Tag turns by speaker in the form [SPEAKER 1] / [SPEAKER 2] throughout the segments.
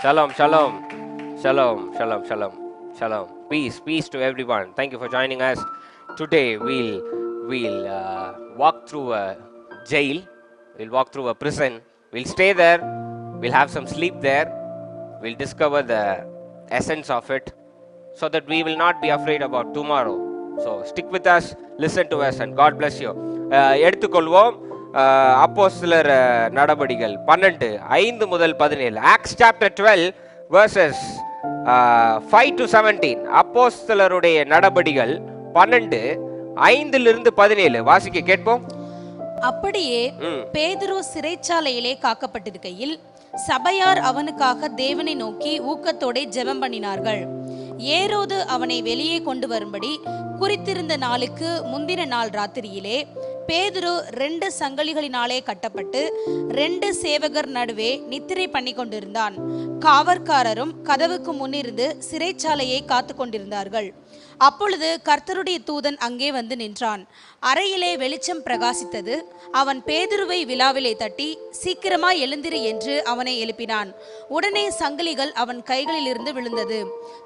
[SPEAKER 1] Shalom, shalom, shalom, shalom, shalom, shalom. Peace, peace to everyone. Thank you for joining us. Today we'll walk through a jail. We'll walk through a prison. We'll stay there. We'll have some sleep there. We'll discover the essence of it, so that we will not be afraid about tomorrow. So stick with us, listen to us, and God bless you. எடுத்துக்கொள்வோம் அப்போஸ்தலர் நடபடிகள் 12 5 முதல் 17. Acts chapter 12 verses 5 to 17. அப்போஸ்தலருடைய நடபடிகள் 12 5 17 வாசிக்க கேட்போம்.
[SPEAKER 2] அப்படியே பேதுரு சிறைச்சாலையிலே காக்கப்பட்டிருக்கையில் சபையார் அவனுக்காக தேவனை நோக்கி ஊக்கத்தோட ஜெபம் பண்ணினார்கள். ஏரோது அவனை வெளியே கொண்டு வரும்படி குறித்திருந்த நாளுக்கு முந்தின நாள் ராத்திரியிலே பேதுரு 2 சங்கிலிகளினாலே கட்டப்பட்டு 2 சேவகர் நடுவே நித்திரை பண்ணி கொண்டிருந்தான். காவற்காரரும் கதவுக்கு முன்னிருந்து சிறைச்சாலையை காத்து கொண்டிருந்தார்கள். அப்பொழுது கர்த்தருடைய தூதன் அங்கே வந்து நின்றான். அறையிலே வெளிச்சம் பிரகாசித்தது. அவன் பேதுருவை விலாவிலே தட்டி, சீக்கிரமாய் எழுந்திரு என்று அவனை எழுப்பினான். உடனே சங்கிலிகள் அவன் கைகளில் இருந்து விழுந்தது.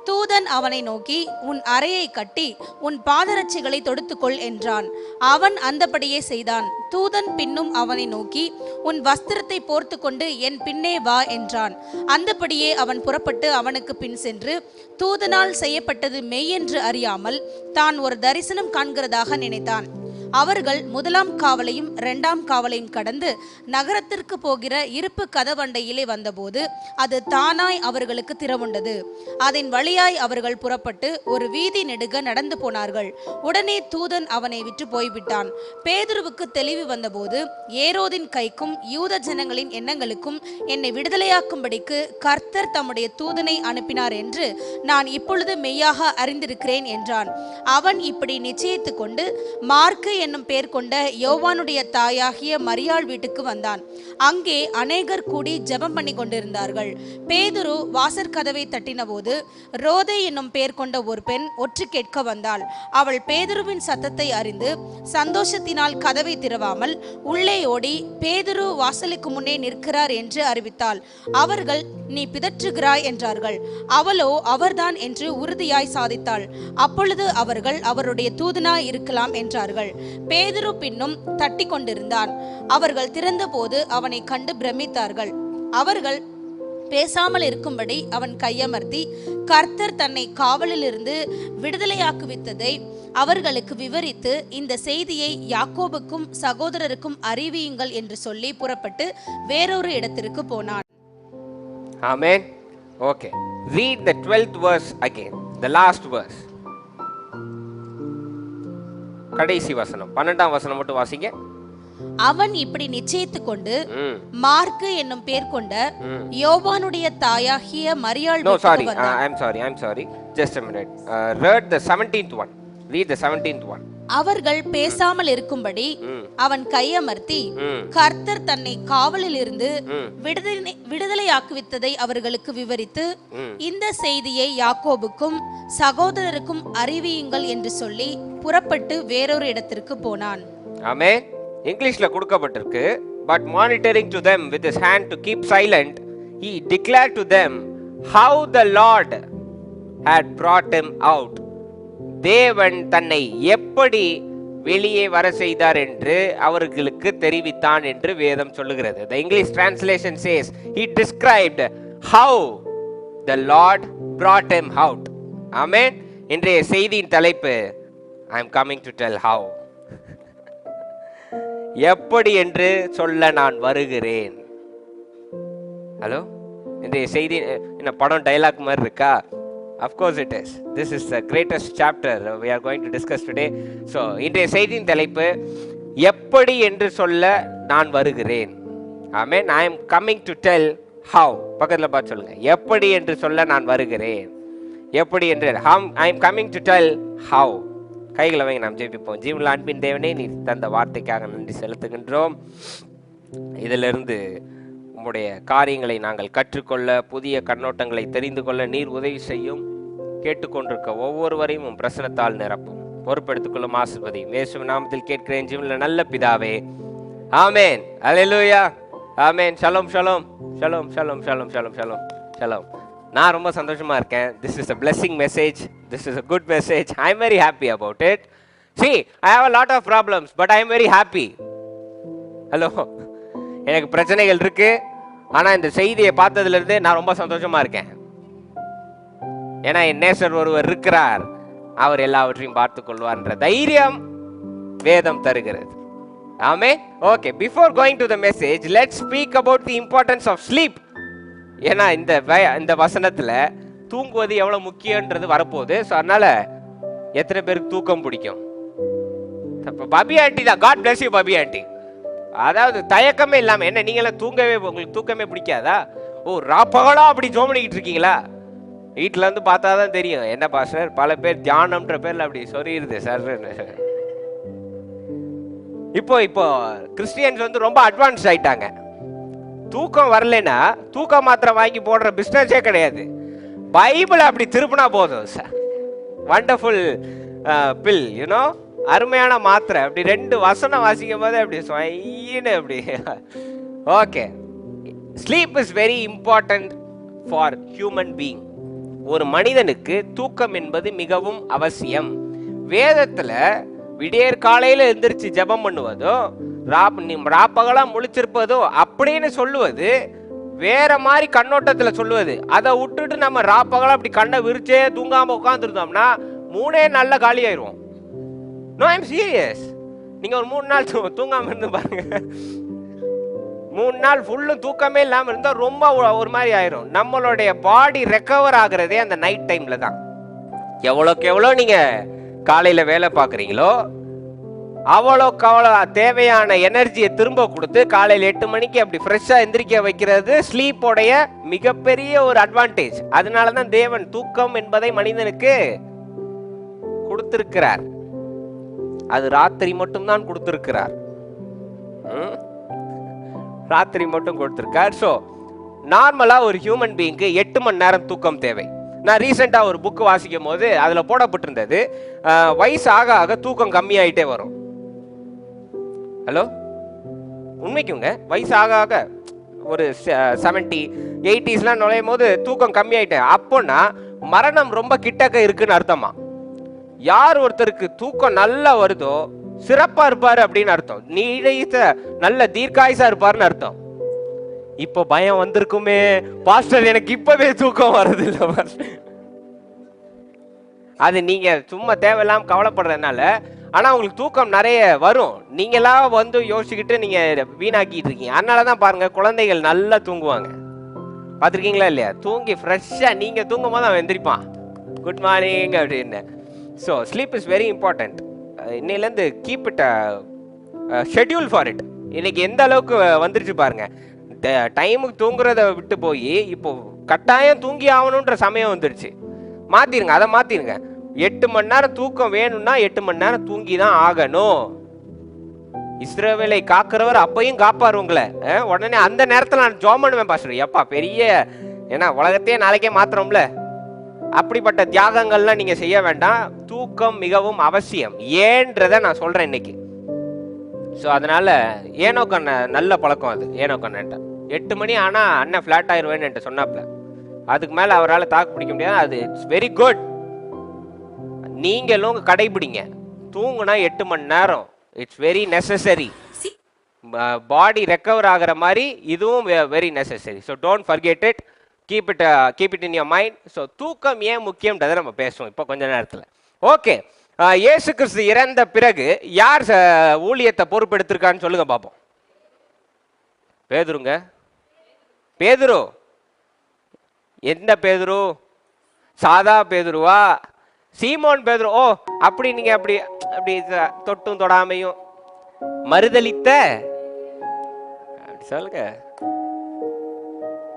[SPEAKER 2] தூதன் அவனை நோக்கி, உன் அறையை கட்டி உன் பாதரட்சிகளை தொடுத்துக்கொள் என்றான். அவன் அந்தபடியே செய்தான். தூதன் பின்னும் அவனை நோக்கி, உன் வஸ்திரத்தை போர்த்து கொண்டு என் பின்னே வா என்றான். அந்தபடியே அவன் புறப்பட்டு அவனுக்கு பின் சென்று தூதனால் செய்யப்பட்டது மெய் என்று அறியாமல் தான் ஒரு தரிசனம் காண்கிறதாக நினைத்தான். அவர்கள் 1ஆம் காவலையும் 2ஆம் காவலையும் கடந்து நகரத்திற்கு போகிற இருப்பு கதவண்டையிலே வந்தபோது அது தானாய் அவர்களுக்கு திறவுண்டது. அதன் வழியாய் அவர்கள் புறப்பட்டு ஒரு வீதி நெடுக நடந்து போனார்கள். உடனே தூதன் அவனை விட்டு போய்விட்டான். பேதுருவுக்கு தெளிவு வந்தபோது, ஏரோதின் கைக்கும் யூத ஜனங்களின் எண்ணங்களுக்கும் என்னை விடுதலையாக்கும்படிக்கு கர்த்தர் தம்முடைய தூதனை அனுப்பினார் என்று நான் இப்பொழுது மெய்யாக அறிந்திருக்கிறேன் என்றான். அவன் இப்படி நிச்சயித்து கொண்டு மார்க்கு என்னும் பேர் கொண்ட யோவானுடைய தாயாகிய மரியாள் வீட்டுக்கு வந்தான். அங்கே அநேகர் கூடி ஜெபம் பண்ணி கொண்டிருந்தார்கள். பேதுரு வாசற்கதவை தட்டின போது ரோதை என்னும் பேர் கொண்ட ஒரு பெண் ஒற்று கேட்க வந்தாள். அவள் பேதுருவின் சத்தத்தை அறிந்து சந்தோஷத்தினால் கதவை திறவாமல் உள்ளே ஓடி, பேதுரு வாசலுக்கு முன்னே நிற்கிறார் என்று அறிவித்தாள். அவர்கள், நீ பிதற்றுகிறாய் என்றார்கள். அவளோ அவர்தான் என்று உறுதியாய் சாதித்தாள். அப்பொழுது அவர்கள், அவருடைய தூதனாய் இருக்கலாம் என்றார்கள். பேதுரு பின்னும் தட்டி கொண்டிருந்தான். அவர்கள் திறந்த போது அவனை கண்டு பிரமித்தார்கள். அவர்கள் பேசாமல் இருக்கும்படி அவன் கையமர்த்தி கர்த்தர் தன்னை காவலிலிருந்து விடுதலையாக்குவித்ததை அவர்களுக்கு விவரித்து, இந்த செய்தியை யாக்கோபுக்கும் சகோதரருக்கும் அறிவியுங்கள் என்று சொல்லி புறப்பட்டு வேறொரு இடத்திற்கு போனான்.
[SPEAKER 1] Amen. Okay. Read the 12th verse again. The last verse. கடைசி வசனம் 12ஆம் வசனம் மட்டும் வாசிங்க.
[SPEAKER 2] அவன் இப்படி நிச்சயித்து கொண்டு மார்க்கு என்னும் பேர் கொண்ட யோவானுடைய தாயாகிய மரியாள் வீட்டுக்கு வந்தான்.
[SPEAKER 1] I'm sorry. Just a minute. Read the 17th one. Read the 17th one.
[SPEAKER 2] அவர்கள் பேசாமல் இருக்கும்படி அவன் கையமர்த்தி கர்த்தர் தன்னை காவலில் இருந்து விடுதலையாக்குவித்ததை அவர்களுக்கு விவரித்து, இந்த செய்தியை யாக்கோபுக்கும் சகோதரருக்கும் அறிவியுங்கள் என்று சொல்லி புறப்பட்டு வேறொரு இடத்திற்கு போனான்.
[SPEAKER 1] ஆமென். இங்கிலீஷ்ல கொடுக்கப்பட்டிருக்கு. But monitoring to them with his hand to keep silent, he declared to them how the Lord had brought him out. தேவன் தன்னை எப்படி வெளியே வர செய்தார் என்று அவர்களுக்கு தெரிவித்தான் என்று வேதம் சொல்லுகிறது. The English translation says he described how the Lord brought him out. Amen. இன்றைய செய்தியின் தலைப்பு, I am coming to tell how. எப்படி என்று சொல்ல நான் வருகிறேன். ஹலோ, இன்றைய செய்தி என்ன படம் டைலாக் மாதிரி இருக்கா? Of course it is. This is the greatest chapter we are going to discuss today. So, இன்றைய செய்தியின் தலைப்பு, எப்படி என்று சொல்ல நான் வருகிறேன். Amen. I am coming to tell how. பக்கத்துல பார்த்து சொல்லுங்க. எப்படி என்று சொல்ல நான் வருகிறேன். எப்படி என்று I am coming to tell how. கைகளை வைங்க, நாம் ஜெபிப்போம். ஜீவனுள்ள அன்பின் தேவனே, நீ தந்த வார்த்தைக்காக நன்றி செலுத்துகின்றோம். இதிலிருந்து உம்முடைய காரியங்களை நாங்கள் கற்றுக்கொள்ள, புதிய கண்ணோட்டங்களை தெரிந்து கொள்ள நீர் உதவி செய்யும். கேட்டுக்கொண்டிருக்க ஒவ்வொருவரையும் உம் பிரசனத்தால் நிரப்பும். பொறுப்பெடுத்துக்கொள்ளும், ஆசீர்வதியும். இயேசுவின் நாமத்தில் கேட்கிறேன் ஜீவனுள்ள நல்ல பிதாவே. ஆமென். அல்லேலூயா. ஆமென். ஷலோம் ஷலோம் ஷலோம் ஷலோம் ஷலோம் ஷலோம் ஷலோம். ஷலோம். நான் ரொம்ப சந்தோஷமா இருக்கேன். This is a blessing message. This is a good message. I am very happy about it. See, I have a lot of problems, but I am very happy. Hello, எனக்கு பிரச்சனைகள் இருக்கு, ஆனா இந்த செய்தியை பார்த்ததுல இருந்து நான் ரொம்ப சந்தோஷமா இருக்கேன். ஏன்னா என் நேசர் ஒருவர் இருக்கிறார், அவர் எல்லாவற்றையும் பார்த்துக் கொள்வார்ன்ற தைரியம் வேதம் தருகிறது. ஆமென். Okay, before going to the message, let's speak about the importance of sleep. ஏன்னா இந்த வசனத்துல தூங்குவது எவ்வளவு முக்கியன்றது வரப்போகுது. ஸோ அதனால எத்தனை பேருக்கு தூக்கம் பிடிக்கும்? பபி ஆண்டி தான். காட் பிளஸ் யூ பபி ஆண்டி. அதாவது தயக்கமே இல்லாம, என்ன நீங்களாம் உங்களுக்கு தூக்கமே பிடிக்காதா? ஓ, ராப்பகலா அப்படி ஜோமணிக்கிட்டு இருக்கீங்களா? வீட்டில் வந்து பார்த்தா தான் தெரியும். என்ன பாஸ்டர், பல பேர் தியானம்ன்ற பேர்ல அப்படி சொல்லிடுது சார். இப்போ கிறிஸ்டியன்ஸ் வந்து ரொம்ப அட்வான்ஸ் ஆயிட்டாங்க. தூக்கம் வரலன்னா தூக்க மாத்திரை வாங்கி போடுற பிஸ்னஸே கிடையாது. பைபிள் அப்படி திருப்பினா போதும் சார். வண்டர்ஃபுல் பில், யூனோ, அருமையான மாத்திரை. அப்படி 2 வசனம் வாசிக்கும் போது அப்படி சொயின்னு அப்படி. Okay, sleep is very important for human being. ஒரு மனிதனுக்கு தூக்கம் என்பது மிகவும் அவசியம். வேதத்துல விடியற் காலையில எந்திரிச்சு ஜெபம் பண்ணுவதோ, ராப்பகலா முழிச்சிருப்பதோ அப்படின்னு சொல்லுவது வேற மாதிரி கண்ணோட்டத்துல சொல்லுவது. அதை விட்டுட்டு நம்ம ராப்பகலா அப்படி கண்ணை விரிச்சே தூங்காம உட்காந்துருந்தோம்னா 3 நாள்ல காலி ஆயிடுவோம். No, I am serious. நீங்க ஒரு 3 நாள் தூங்காம இருந்து பாருங்க. 3 நாள் ஃபுல்லும் தூக்கமே இல்லாம இருந்தா ரொம்ப ஒரு மாதிரி ஆயிரும். நம்மளுடைய பாடி ரெக்கவர் ஆகுறதே அந்த நைட் டைம்ல தான். எவ்வளோக்கு எவ்வளோ நீங்க காலையில வேலை பார்க்குறீங்களோ அவ்வளோக்கு அவ்வளோ தேவையான எனர்ஜியை திரும்ப கொடுத்து காலையில் 8 மணிக்கு அப்படி ஃப்ரெஷ்ஷாக எந்திரிக்க வைக்கிறது ஸ்லீப்போடைய மிகப்பெரிய ஒரு அட்வான்டேஜ். அதனால தான் தேவன் தூக்கம் என்பதை மனிதனுக்கு கொடுத்திருக்கிறார். அது ராத்திரி மட்டும்தான் கொடுத்திருக்கிறார். ராத்திரி மட்டும் கொடுத்திருக்கார். ஸோ நார்மலாக ஒரு ஹியூமன் பீயிங்க்கு 8 மணி நேரம் தூக்கம் தேவை. நான் ரீசெண்டாக ஒரு புக்கு வாசிக்கும் போது அதில் போடப்பட்டிருந்தது, வயசு ஆக ஆக தூக்கம் கம்மியாயிட்டே வரும். ஹலோ, உண்மைக்குங்க வயசு ஆக ஆக ஒரு 70, 80ஸ்லாம் நுழையும் போது தூக்கம் கம்மியாயிட்டேன். அப்போனா மரணம் ரொம்ப கிட்டக்க இருக்குன்னு அர்த்தமா. யார் ஒருத்தருக்கு தூக்கம் நல்லா வருதோ சிறப்பா இருப்பாரு அப்படின்னு அர்த்தம். நீடித்த நல்ல தீர்க்காயுசா இருப்பாருன்னு அர்த்தம். இப்போ பயம் வந்திருக்குமே பாஸ்டர், எனக்கு இப்பவே தூக்கம் வருது இல்லை பாஸ்டர். அது நீங்க சும்மா தேவையில்லாம கவலைப்படுறதுனால. ஆனா உங்களுக்கு தூக்கம் நிறைய வரும். நீங்களா வந்து யோசிச்சுக்கிட்டு நீங்க வீணாக்கிட்டு இருக்கீங்க. அதனாலதான் பாருங்க, குழந்தைகள் நல்லா தூங்குவாங்க. பார்த்துருக்கீங்களா இல்லையா? தூங்கி ஃப்ரெஷ்ஷா நீங்க தூங்கும் போது அவன் எந்திரிப்பான், குட் மார்னிங் அப்படின்னு. So sleep is very important. இன்னையிலேருந்து keep it schedule for it. இன்னைக்கு எந்த அளவுக்கு வந்துருச்சு பாருங்க. டைமுக்கு தூங்குறத விட்டு போய் இப்போ கட்டாயம் தூங்கி ஆகணுன்ற சமயம் வந்துருச்சு. மாத்திருங்க, அதை மாத்திருங்க. 8 மணி நேரம் தூக்கம் வேணும்னா 8 மணி நேரம் தூங்கி தான் ஆகணும். இஸ்ரவேலை காக்கிறவர் அப்பையும் காப்பாரு உங்களை. உடனே அந்த நேரத்தில் நான் ஜெபம் பண்ணுவேன் பாஸ்டர். எப்பா பெரிய, ஏன்னா உலகத்தையே நாளைக்கே மாத்திரம்ல. அப்படிப்பட்ட தியாகங்கள்லாம் நீங்க செய்ய வேண்டாம். தூக்கம் மிகவும் அவசியம். ஏன்றதை நான் சொல்றேன் இன்னைக்கு. ஸோ அதனால ஏனோக்கு நல்ல பழக்கம் அது. ஏனோக்கு 8 மணி ஆனால் அண்ணன் ஃப்ளாட் ஆயிடுவேன்னு என்கிட்ட சொன்னாப்ல. அதுக்கு மேலே அவரால் தாக்கு பிடிக்க முடியாது. அது இட்ஸ் வெரி குட். நீங்களும் கடைபிடிங்க. தூங்குனா 8 மணி நேரம். It's very necessary. Body recover ஆகிற மாதிரி இதுவும் very necessary. So don't forget it. Keep it in your mind. So தூக்கம் ஏன் முக்கியன்றதை நம்ம பேசுவோம் இப்போ கொஞ்ச நேரத்தில். ஓகே, இயேசு கிறிஸ்து இறந்த பிறகு யார் ஊழியத்தை பொறுப்பெடுத்திருக்கான்னு சொல்லுங்க பார்ப்போம். பேதுருங்க. பேதுரு. எந்த பேதுரு? சாதா பேதுருவா? சீமோன் பேதுரு. ஓ, அப்படி நீங்க அப்படி அப்படி தொட்டும் தொடாமையும் மறுதலித்த சொல்லுங்க.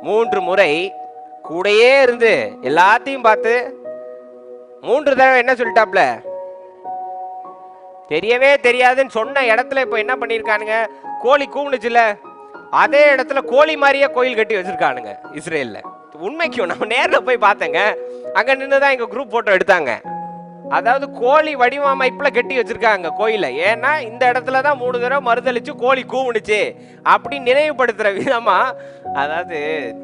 [SPEAKER 1] 3 முறை கூடையே இருந்து எல்லாத்தையும் பார்த்து 3 தடவை என்ன சொல்லிட்டாப்ல? தெரியவே தெரியாதுன்னு சொன்ன இடத்துல இப்ப என்ன பண்ணிருக்கானுங்க? கோழி கூவுனுச்சுல, அதே இடத்துல கோழி மாதிரியே கோயில் கட்டி வச்சிருக்கானுங்க இஸ்ரேல்ல. உண்மைக்கும் நம்ம நேரில் போய் பார்த்தேங்க. அங்க நின்றுதான் எங்க குரூப் போட்டோ எடுத்தாங்க. அதாவது கோழி வடிவமைப்புல கட்டி வச்சிருக்காங்க கோயில. ஏன்னா இந்த இடத்துல தான் 3 தடவை மறுதளிச்சு கோழி கூவுனுச்சு அப்படி நினைவுபடுத்துற விதமா. அதாவது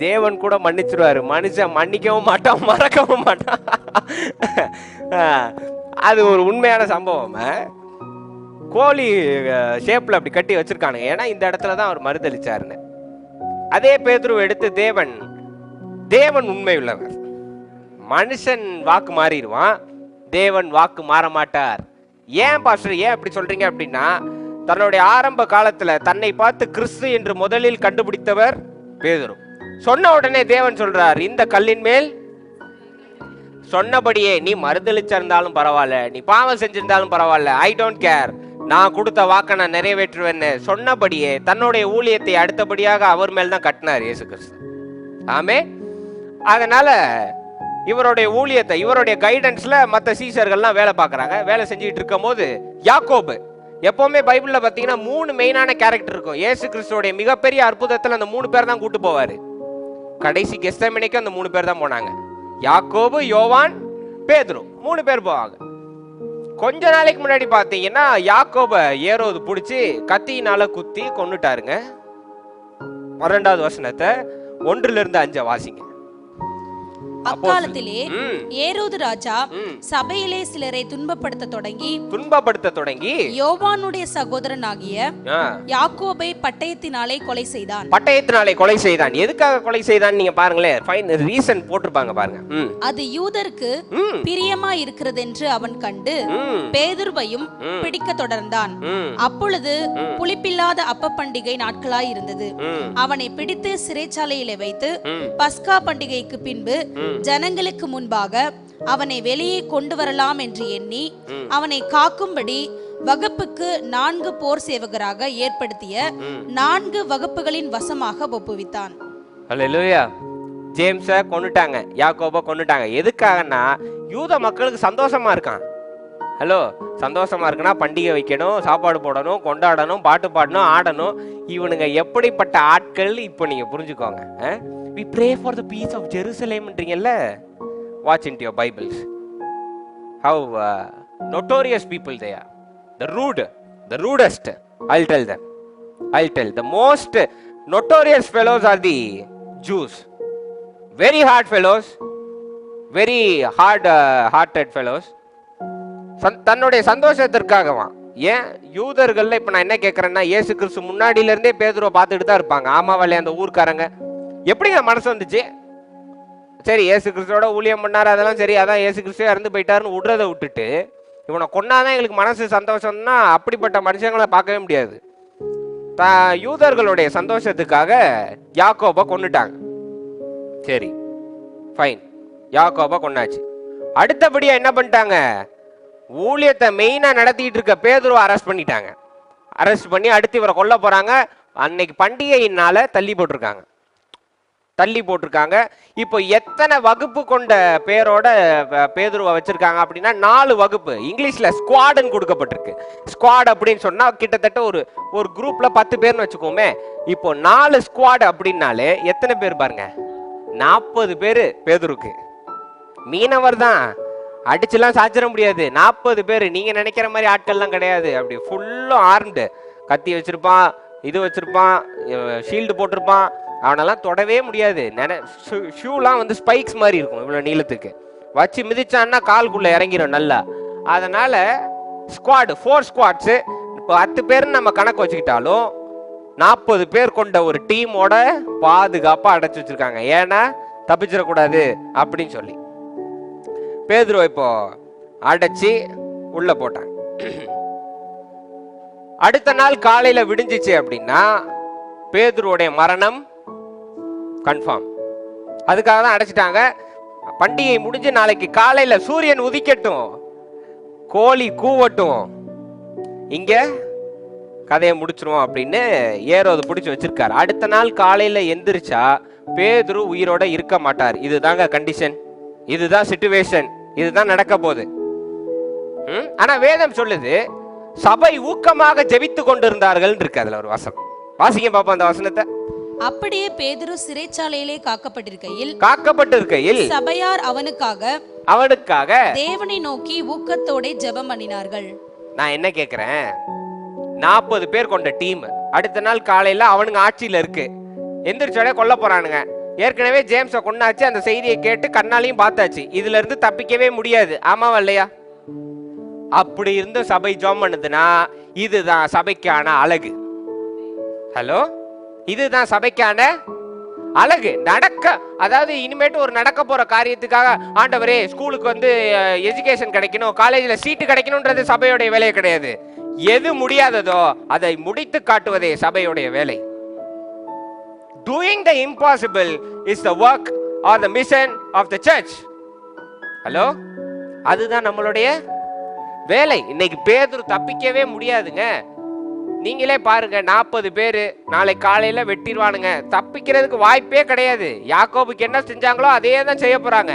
[SPEAKER 1] தேவன் கூட மன்னிச்சிருவாரு, மனுஷன் மன்னிக்கவும் மாட்டான், மறக்கவும் மாட்டான். அது ஒரு உண்மையான சம்பவம். கோழி ஷேப்ல அப்படி கட்டி வச்சிருக்கானுங்க, ஏன்னா இந்த இடத்துல தான் அவர் மறுதளிச்சாருன்னு. அதே பேதுருவை எடுத்து தேவன் உண்மை உள்ளவர். மனுஷன் வாக்கு மாறிடுவான், தேவன் வாக்கு மாற மாட்டார். ஏன் பாஸ்டர் ஏன் அப்படி சொல்றீங்க அப்படின்னா, தன்னுடைய ஆரம்ப காலத்துல தன்னை பார்த்து கிறிஸ்து என்று முதலில் கண்டுபிடித்தவர் பேதுரு. சொன்ன உடனே தேவன் சொல்றார், இந்த கல்லின் மேல் சொன்னபடியே நீ மறுதளிச்சிருந்தாலும் பரவாயில்ல, நீ பாவம் செஞ்சிருந்தாலும் பரவாயில்ல, ஐ டோன்ட் கேர், நான் கொடுத்த வாக்க நான் நிறைவேற்றுவேன்னு சொன்னபடியே தன்னுடைய ஊழியத்தை அடுத்தபடியாக அவர் மேல் தான் கட்டினார் இயேசு கிறிஸ்து. ஆமே. அதனால இவருடைய ஊழியத்தை, இவருடைய கைடன்ஸ்ல மற்ற சீசர்கள்லாம் வேலை பார்க்குறாங்க. வேலை செஞ்சுட்டு இருக்கும் போது யாக்கோபு, எப்பவுமே பைபிள்ல பார்த்தீங்கன்னா 3 மெயினான கேரக்டர் இருக்கும். இயேசு கிறிஸ்துவோடைய மிகப்பெரிய அற்புதத்தில் அந்த 3 பேர் தான் கூட்டு போவாரு. கடைசி கெத்செமனேக்கு அந்த 3 பேர் தான் போனாங்க. யாக்கோபு, யோவான், பேதுரு, 3 பேர் போவாங்க. கொஞ்ச நாளைக்கு முன்னாடி பார்த்தீங்கன்னா யாக்கோப ஏரோது பிடிச்சி கத்தியினால குத்தி கொன்னுட்டாருங்க. 12வது வசனத்தை 1-5 வாசிங்க.
[SPEAKER 2] அக்காலத்திலே ஏரோது ராஜா சபையிலே சிலரை துன்பப்படுத்த தொடங்கி யோவானுடைய சகோதரனாகிய யாக்கோபை பட்டயத்தினாலே கொலை செய்தான். எதுக்காக கொலை செய்தான் நீங்க பாருங்களேன், ஃபைன் ரீசன் போட்டிருப்பாங்க பாருங்க. அது யூதருக்கு பிரியமா இருக்கிறது என்று அவன் கண்டு பேதுருவையும் பிடிக்க தொடர்ந்தான். அப்பொழுது புளிப்பில்லாத அப்ப பண்டிகை நாட்களாய் இருந்தது. அவனை பிடித்து சிறைச்சாலையிலே வைத்து பஸ்கா பண்டிகைக்கு பின்பு ஜனங்களுக்கு முன்பாக அவனை வெளியே கொண்டு வரலாம் என்று எண்ணி அவனை காக்கும்படி வகுப்புக்கு 4 போர் சேவகராக ஏற்படுத்திய 4 வகுப்புகளின் வசமாக ஒப்புவித்தான்.
[SPEAKER 1] அல்லேலூயா. ஜேம்ஸை கொன்னுட்டாங்க, யாக்கோபை கொன்னுட்டாங்க. எதுக்காகனா யூத மக்களுக்கு சந்தோஷமா இருக்கான். ஹலோ, சந்தோஷமா இருக்குன்னா பண்டிகை வைக்கணும், சாப்பாடு போடணும், கொண்டாடணும், பாட்டு பாடணும், ஆடணும். இவனுங்க எப்படிப்பட்ட ஆட்கள் இப்போ நீங்க புரிஞ்சுக்கோங்க. We pray for the peace of Jerusalem ன்றீங்கல்ல, watch into your Bibles how notorious people they are, the rudest. I'll tell the most notorious fellows are the Jews. Very hard fellows, very hard hearted fellows. தன்னுடைய சந்தோஷத்திற்காகவா. ஏன் யூதர்கள்ல இப்ப நான் என்ன கேட்கறேன்னா, இயேசு கிறிஸ்து முன்னாடியில இருந்தே பேதுருவை பார்த்துட்டு தான் இருப்பாங்க. ஆமாவாலே அந்த ஊர்க்காரங்க எப்படிங்க மனசு வந்துச்சு? சரி, இயேசு கிறிஸ்துவோட ஊழியம் பண்ணாரு, அதெல்லாம் சரி, அதான் இயேசு கிறிஸ்துவே இறந்து போயிட்டாருன்னு விடுறதை விட்டுட்டு இவனை கொன்னாதான் எங்களுக்கு மனசு சந்தோஷம்னா அப்படிப்பட்ட மனுஷங்களை பார்க்கவே முடியாது. யூதர்களுடைய சந்தோஷத்துக்காக யாக்கோபை கொன்னுட்டாங்க. சரி, ஃபைன், யாக்கோபை கொன்னாச்சு. அடுத்தபடியா என்ன பண்ணிட்டாங்க, ஊழியத்தை மெயினா நடத்திட்டு இருக்க பேதுருவை அரெஸ்ட் பண்ணிட்டாங்க. அரெஸ்ட் பண்ணி அடுத்து இவரை கொல்ல போறாங்க. அன்னைக்கு பண்டிகையினால தள்ளி போட்டிருக்காங்க. இப்போ எத்தனை வகுப்பு கொண்ட பேரோட பேதுருவை வச்சிருக்காங்க அப்படின்னா 4 வகுப்பு. இங்கிலீஷ்ல ஸ்குவாட்னு கொடுக்கப்பட்டிருக்கு. ஸ்குவாட் அப்படின்னு சொன்னா கிட்டத்தட்ட ஒரு குரூப்ல 10 பேர்னு வச்சுக்கோமே. இப்போ 4 ஸ்குவாட் அப்படின்னாலே எத்தனை பேர் பாருங்க, 40 பேரு பேதுருக்கு. மீனவர் தான், அடிச்சுலாம் சாச்சிட முடியாது. 40 பேர் நீங்க நினைக்கிற மாதிரி ஆட்கள்லாம் கிடையாது. அப்படி ஃபுல்லும் ஆர்ம்டு, கத்தி வச்சிருப்பான், இது வச்சிருப்பான், ஷீல்டு போட்டிருப்பான். அவனெல்லாம் தொடவே முடியாது. ஷூலாம் வந்து ஸ்பைக்ஸ் மாதிரி இருக்கும், இவ்வளோ நீளத்துக்கு வச்சு மிதிச்சான்னா கால்குள்ள இறங்கிடும் நல்லா. அதனால ஸ்குவாட் 4 ஸ்குவாட்ஸு. இப்போ 10 பேர்னு நம்ம கணக்கு வச்சுக்கிட்டாலும் 40 பேர் கொண்ட ஒரு டீமோட பாதுகாப்பாக அடைச்சி வச்சிருக்காங்க. ஏன்னா தப்பிச்சிடக்கூடாது அப்படின்னு சொல்லி பேதுருவை இப்போ அடைச்சி உள்ள போட்டாங்க. அடுத்த நாள் காலையில விடிஞ்சிச்சு அப்படின்னா பேதுருவோடைய மரணம் கன்ஃபார்ம். அதுக்காக தான் அடைச்சிட்டாங்க. பண்டிகை முடிஞ்சு நாளைக்கு காலையில சூரியன் உதிக்கட்டும், கோழி கூவட்டும், இங்க கதையை முடிச்சிருவோம் அப்படின்னு ஏரோது பிடிச்சி வச்சிருக்காரு. அடுத்த நாள் காலையில எந்திரிச்சா பேதுரு உயிரோட இருக்க மாட்டார். இதுதாங்க கண்டிஷன், இதுதான் சிச்சுவேஷன், இதுதான் நடக்க போகுது. ஆனா வேதம் சொல்லுது சபை ஊக்கமாக ஜெபித்து கொண்டிருந்தார்கள் இருக்கு. அதுல ஒரு வசனம் வாசிங்க பாப்போம் அந்த வசனத்தை.
[SPEAKER 2] அப்படியே பேதுரு சிறைச்சாலையிலே காக்கப்பட்டிருக்கையில் சபையார் அவனுக்காக தேவனை நோக்கி ஊக்கத்தோட ஜெபம் பண்ணினார்கள்.
[SPEAKER 1] நான் என்ன கேக்குறேன், 40 பேர் கொண்ட டீம் அடுத்த நாள் காலையில அவனுங்க ஆட்சியில இருக்கு, எந்திரிச்சோட கொல்ல போறானுங்க. ஏற்கனவே ஜேம்ஸை கொண்டாச்சு, அந்த செய்தியை கேட்டு கண்ணாலையும் பார்த்தாச்சு, இதுல இருந்து தப்பிக்கவே முடியாது. ஆமாவா இல்லையா? அப்படி இருந்து சபை ஜெபம் பண்ணுதுன்னா இதுதான் சபைக்கான அழகு. ஹலோ, இதுதான் சபைக்கான அழகு. அதாவது இனிமேட்டு ஒரு நடக்க போற காரியத்துக்காக ஆண்டவரே ஸ்கூலுக்கு வந்து எஜுகேஷன் கிடைக்கணும், காலேஜ்ல சீட்டு கிடைக்கணும்ன்றது சபையோடைய வேலையே கிடையாது. எது முடியாததோ அதை முடித்து காட்டுவதே சபையோடைய வேலை. Doing the impossible is the work or the mission of the church. Hello, அதுதான் நம்மளுடைய வேலை. இன்னைக்கு பேதுரு தப்பிக்கவே முடியாதுங்க. நீங்களே பாருங்க, 40 பேரு நாளை காலையில வெட்டிடுவானுங்க, தப்பிக்கிறதுக்கு வாய்ப்பே கிடையாது. யாக்கோபுக்கு என்ன செஞ்சாங்களோ அதே தான் செய்ய போறாங்க.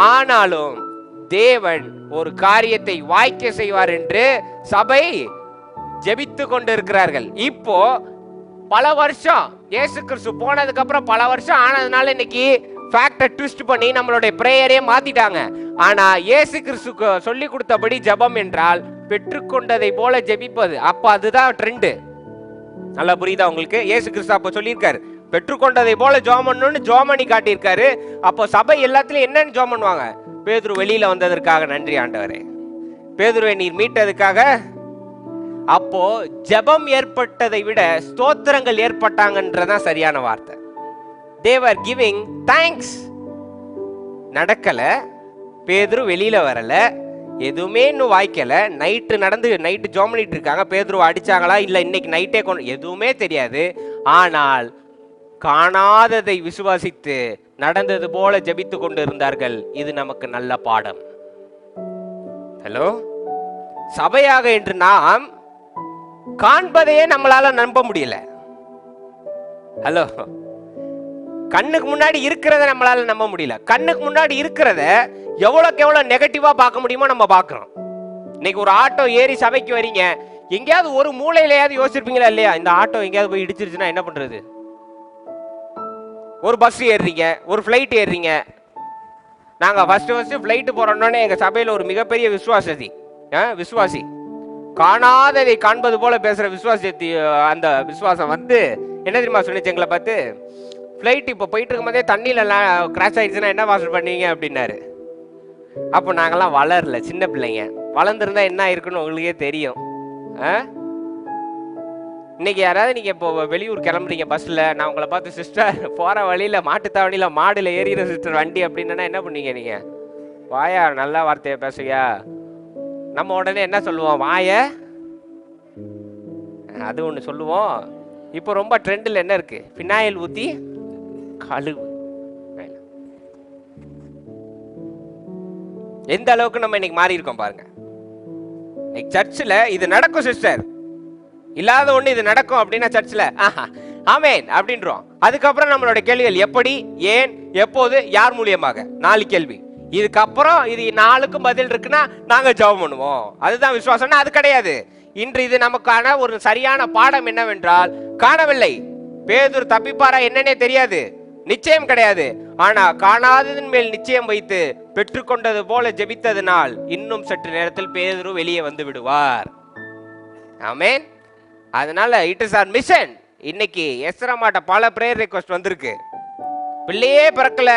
[SPEAKER 1] ஆனாலும் தேவன் ஒரு காரியத்தை வாய்க்க செய்வார் என்று சபை ஜெபித்து கொண்டிருக்கிறார்கள். இப்போ பல வருஷம் இயேசு கிறிஸ்து போனதுக்கு அப்புறம் பல வருஷம் ஆனதுனால இன்னைக்கு ஃபேக்டை ட்விஸ்ட் பண்ணி நம்மளுடைய பிரேயரே மாத்திட்டாங்க. ஆனா இயேசு கிறிஸ்துக்கு சொல்லி கொடுத்தபடி ஜெபம் என்றால் பெற்றுக்கொண்டதை போல ஜெபிப்பது. அப்ப அதுதான் ட்ரெண்ட். நல்லா புரியுதா உங்களுக்கு? இயேசு கிறிஸ்து அப்ப சொல்லியிருக்காரு, பெற்றுக்கொண்டதை போல ஜெபம் பண்ணணும்னு ஜெபம் பண்ணி காட்டியிருக்காரு. அப்போ சபை எல்லாத்துலயும் என்னன்னு ஜெபம் பண்ணுவாங்க? பேதுரு வெளியில வந்ததற்காக நன்றி ஆண்டவரே, பேதுருவை நீர் மீட்டதுக்காக. அப்போ ஜெபம் ஏற்பட்டதை விட ஸ்தோத்திரங்கள் ஏற்பட்டாங்கன்றதான் சரியான வார்த்தை. they were giving thanks. நடக்கல, பேதுரு வெளியில வரல, எதுவுமே இன்னும் வாய்க்கல. நைட்டு ஜெபம் பண்ணிட்டு இருக்காங்க. பேதுருவை அடிச்சாங்களா இல்ல இன்னைக்கு நைட்டே எதுவுமே தெரியாது. ஆனால் காணாததை விசுவாசித்து நடந்தது போல ஜெபித்து கொண்டு இருந்தார்கள். இது நமக்கு நல்ல பாடம். ஹலோ, சபையாக என்று நாம் காண்பதையே நம்மளால நம்ப முடியல. ஹலோ, கண்ணுக்கு முன்னாடி இருக்கிறத நம்மளால நம்ப முடியல. கண்ணுக்கு முன்னாடி இருக்கிறத எவ்வளவுக்கு எவ்வளவு நெகட்டிவா பார்க்க முடியுமோ நம்ம பார்க்கிறோம். இன்னைக்கு ஒரு ஆட்டோ ஏறி சபைக்கு வரீங்க, எங்கேயாவது ஒரு மூலையிலையாவது யோசிச்சிருப்பீங்களா இல்லையா, இந்த ஆட்டோ எங்கேயாவது போய் இடிச்சிருச்சுன்னா என்ன பண்றது? ஒரு பஸ் ஏறுறீங்க, ஒரு ஃபிளைட் ஏறுறீங்க. நாங்க ஃபர்ஸ்ட் ஃபிளைட் போறோம்னோடனே எங்க சபையில ஒரு மிகப்பெரிய விசுவாசி காணாததை காண்பது போல பேசுற விசுவாசத்தை, அந்த விசுவாசம் வந்து என்ன தெரியுமா சொன்னிச்சு எங்களை பார்த்து? ஃப்ளைட் இப்போ போயிட்டு இருக்கும் போதே தண்ணியில கிராஷ் ஆயிடுச்சுன்னா என்ன வாசல் பண்ணீங்க அப்படின்னாரு. அப்போ நாங்கெல்லாம் வளரல, சின்ன பிள்ளைங்க. வளர்ந்துருந்தா என்ன இருக்குன்னு உங்களுக்கே தெரியும். இன்னைக்கு யாராவது நீங்க இப்போ வெளியூர் கிளம்புறீங்க பஸ்ல, நான் உங்களை பார்த்து சிஸ்டர் போற வழியில மாட்டுத்தாவணியில மாடுல ஏறிற சிஸ்டர் வண்டி அப்படின்னா என்ன பண்ணீங்க நீங்க? வாயா நல்ல வார்த்தையை பேசுயா. நம்ம உடனே என்ன சொல்லுவோம்? வாய அது ஒன்று சொல்லுவோம். இப்போ ரொம்ப ட்ரெண்டில் என்ன இருக்கு? ஃபினாயில் ஊத்தி கழுவு. எந்த அளவுக்கு நம்ம இன்னைக்கு மாறி இருக்கோம் பாருங்க. சர்ச்சில் இது நடக்கும் சிஸ்டர், இல்லாத ஒண்ணு இது நடக்கும் அப்படின்னா சர்ச்சில் ஆமேன் அப்படின்றோம். அதுக்கப்புறம் நம்மளோட கேள்விகள் எப்படி, ஏன், எப்போது, யார் மூலியமாக, 4 கேள்வி. இதுக்கப்புறம் இது 4க்கும் பதில் இருக்குன்னா நாங்க ஜெபம் பண்ணுவோம். அதுதான் விசுவாசம்னா அது கிடையாது. இன்று இது நமக்கான ஒரு சரியான பாடம் என்னவென்றால், காணவில்லை, பேதுரு தப்பிப்பாரா என்னன்னே தெரியாது, நிச்சயம் கிடையாது. ஆனா காணாததன் மேல் நிச்சயம் வைத்து பெற்றுக்கொண்டது போல ஜெபித்ததனால் இன்னும் சற்று நேரத்தில் பேதுரு வெளியே வந்து விடுவார். ஆமென். அதனால இட் இஸ் ஆர் மிஷன். இன்னைக்கு எஸ்ரமாட்ட பல பிரேயர் ரிக்வெஸ்ட் வந்திருக்கு. பிள்ளையே பிறக்கல,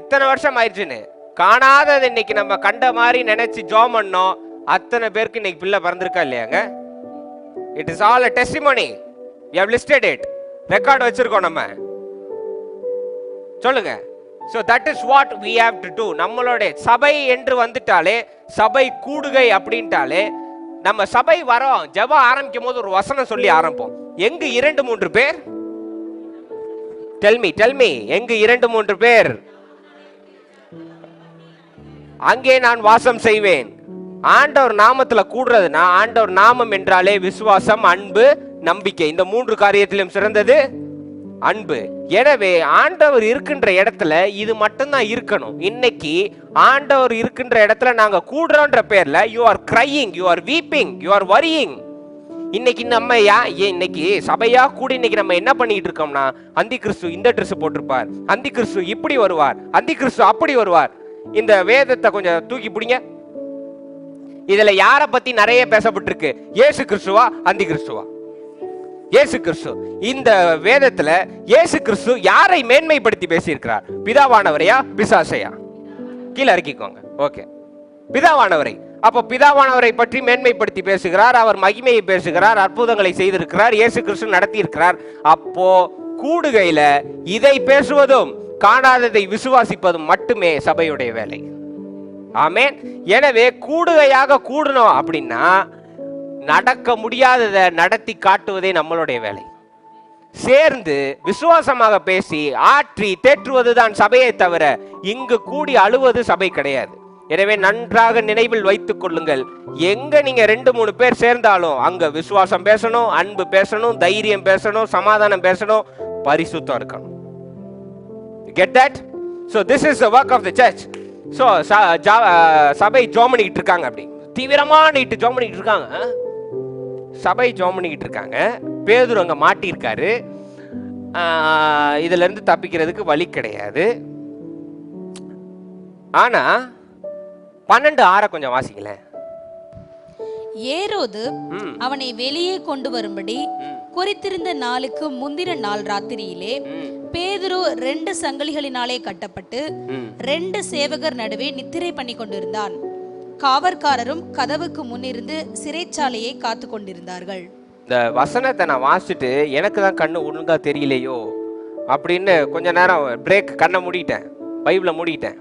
[SPEAKER 1] இத்தனை வருஷம் ஆயிடுச்சுன்னு. காணாதது இன்னைக்கு நம்ம கண்ட மாதிரி நினைச்சு ஜெபம் பண்ணோம். அத்தனை பேருக்கு இன்னைக்கு பிள்ளை பிறந்திருக்கா இல்லையாங்க? It is all a testimony. We have listed it. Record வச்சிருக்கோம் நம்ம. சொல்லுங்க. So that is what we have to do. நம்மளோட சபை என்று வந்துட்டாலே, சபை கூடுகை அப்படின்ட்டாலே, நம்ம சபை வரோம் ஜெபம் ஆரம்பிக்கும் போது ஒரு வசனம் சொல்லி ஆரம்பிப்போம். எங்கு 2-3 பேர், tell me எங்கு 2-3 பேர் அங்கே நான் வாசம் செய்வேன். ஆண்டவர் நாமத்துல கூடுறதுனா, ஆண்டவர் நாமம் என்றாலே விசுவாசம், அன்பு, நம்பிக்கை. இந்த 3 காரியத்திலும் சிறந்தது அன்பு. எனவே ஆண்டவர் இருக்கின்ற இடத்துல இது மட்டும்தான் இருக்கணும். இன்னைக்கு ஆண்டவர் இருக்கின்ற இடத்துல நாங்க கூடுறோன்ற பேர்ல you are crying, you are weeping, you are worrying. இன்னைக்கு நம்ம இன்னைக்கு சபையா கூட இன்னைக்கு நம்ம என்ன பண்ணிட்டு இருக்கோம்னா, அந்தி கிறிஸ்து இந்த ட்ரெஸ் போட்டிருப்பார், அந்தி கிறிஸ்து இப்படி வருவார், அந்தி கிறிஸ்து அப்படி வருவார். இந்த வேதத்தை கொஞ்சம் தூக்கி பிடிங்க. இதுல யார பத்தி நிறைய பேசப்பட்டிருக்கு? இயேசு கிறிஸ்துவா அந்தி கிறிஸ்துவா? இயேசு கிறிஸ்து. இந்த வேதத்துல இயேசு கிறிஸ்து யாரை மேன்மைப்படுத்தி பேசியிருக்கிறார்? பிதாவானவரையா பிசாசையா? கீழே இறக்கிக்கோங்க. ஓகே, பிதாவானவரை. அப்போ பிதாவானவரை பற்றி மேன்மைப்படுத்தி பேசுகிறார், அவர் மகிமையை பேசுகிறார், அற்புதங்களை செய்திருக்கிறார், இயேசு கிறிஸ்து நடத்தி இருக்கிறார். அப்போ கூடுகையில இதை பேசுவதும் காணாததை விசுவாசிப்பதும் மட்டுமே சபையுடைய வேலை. ஆமென். எனவே கூடுகையாக கூடணும் அப்படின்னா நடக்க முடியாததை நடத்தி காட்டுவதே நம்மளுடைய வேலை. சேர்ந்து விசுவாசமாக பேசி ஆற்றி தேற்றுவதுதான் சபையை தவிர இங்கு கூடி அழுவது சபை கிடையாது. எனவே நன்றாக நினைவில் வைத்துக் கொள்ளுங்கள், எங்க நீங்க 2-3 பேர் சேர்ந்தாலும் அங்க விசுவாசம் பேசணும், அன்பு பேசணும், தைரியம் பேசணும், சமாதானம் பேசணும், பரிசுத்தம் இருக்கணும். Get that? So this is the work of the church. So சபை ஜெபம் பண்ணிட்டு இருக்காங்க, அப்படி தீவிரமா நீட்டு ஜெபம் பண்ணிட்டு இருக்காங்க. சபை ஜெபம் பண்ணிட்டு இருக்காங்க. பேதுரு அங்க மாட்டி இருக்காரு. இதுல இருந்து தப்பிக்கிறதுக்கு வழி கிடையாது. ஆனா 12:6 கொஞ்சம் வாசிங்களேன்.
[SPEAKER 2] ஏரோது அவனை வெளியே கொண்டு வரும்படி குறித்திருந்த நாளுக்கு முந்தின நாள் ராத்திரியிலே பேதுரு 2 சங்கிலிகளினாலே கட்டப்பட்டு 2 சேவகர் நடுவே நித்திரை பண்ணி கொண்டிருந்தான். காவற்காரரும் கதவுக்கு முன்னிருந்து சிறைச்சாலையை காத்து கொண்டிருந்தார்கள்.
[SPEAKER 1] இந்த வசனத்தை நான் வாசிச்சுட்டு எனக்கு தான் கண்ணு ஒழுங்கா தெரியலையோ அப்படின்னு கொஞ்ச நேரம் பிரேக், கண்ணை மூடிட்டேன், பைபிளை மூடிட்டேன்.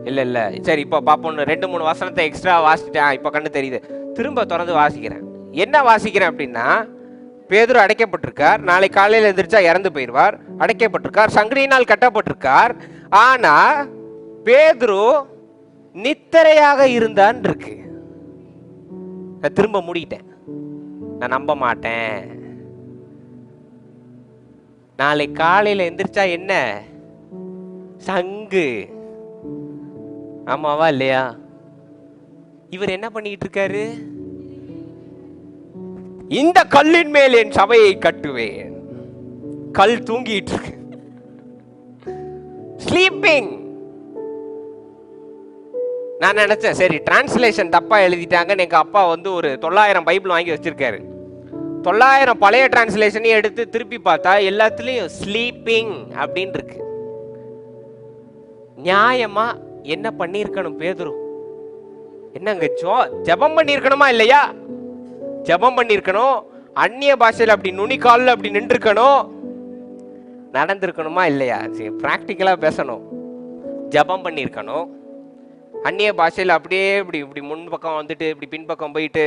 [SPEAKER 1] இல்லை சரி இப்போ பார்ப்போம். 2-3 வசனத்தை எக்ஸ்ட்ரா வாசிட்டேன், இப்போ கண்ணு தெரியுது. திரும்ப திறந்து வாசிக்கிறேன். என்ன வாசிக்கிறேன் அப்படின்னா, பேதுரு அடைக்கப்பட்டிருக்கார், நாளை காலையில் எந்திரிச்சா இறந்து போயிடுவார், அடைக்கப்பட்டிருக்கார், சங்கிலியினால் கட்டப்பட்டிருக்கார். ஆனா பேதுரு நித்திரையாக இருந்தான் இருக்கு. நான் திரும்ப மூடிட்டேன், நான் நம்ப மாட்டேன். நாளை காலையில் எந்திரிச்சா என்ன? சங்கு. ஆமாவா இல்லையா? இவர் என்ன பண்ணிட்டு இருக்காரு? இந்த கல்லின் மேல் என் சபையை கட்டுவேன். கல் தூங்கிட்டு இருக்கு, ஸ்லீப்பிங். நான் நினைச்சேன் சரி டிரான்ஸ்லேஷன் தப்பா எழுதிட்டாங்கன்னு. எங்க அப்பா வந்து ஒரு 900 பைபிள் வாங்கி வச்சிருக்காரு. 900 பழைய டிரான்ஸ்லேஷனையும் எடுத்து திருப்பி பார்த்தா எல்லாத்துலயும் ஸ்லீப்பிங் அப்படின்னு இருக்கு. நியாயமா என்ன பண்ணிருக்கணும் பேதுரு? என்னங்க ஜெபம் பண்ணிருக்கணுமா இல்லையா? ஜெபம் பண்ணிருக்கணும், அந்நிய பாஷையில் அப்படி நுனிக்காலில் அப்படி நின்றுக்கணும், நடந்திருக்கணுமா இல்லையா? பிராக்டிக்கலா பேசணும். ஜெபம் பண்ணிருக்கணும், அந்நிய பாஷையில் அப்படியே இப்படி இப்படி முன்பக்கம் வந்துட்டு இப்படி பின்பக்கம் போயிட்டு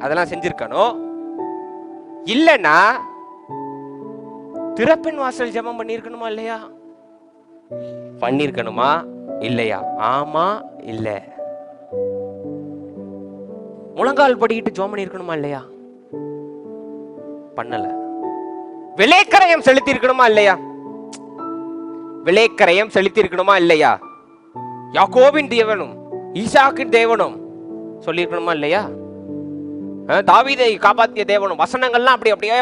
[SPEAKER 1] அதெல்லாம் செஞ்சிருக்கணும். இல்லைன்னா திறப்பின் வாசல் ஜெபம் பண்ணிருக்கணுமா இல்லையா? பண்ணிருக்கணுமா இல்லையா? ஆமா இல்ல. முழங்கால் படிக்கிட்டு ஜெபம் பண்ணிருக்கணுமா இல்லையா? பண்ணல. விலைக்கரையம் செலுத்தி இருக்கணுமா இல்லையா? விலைக்கரையம் செலுத்தி இருக்கணுமா இல்லையா? யாக்கோபின் தேவனும் ஈசாக்கின் தேவனும் சொல்லிருக்கணுமா இல்லையா? தாவீதை காப்பாத்திய தேவனும் வசனங்கள்லாம் அப்படி அப்படியே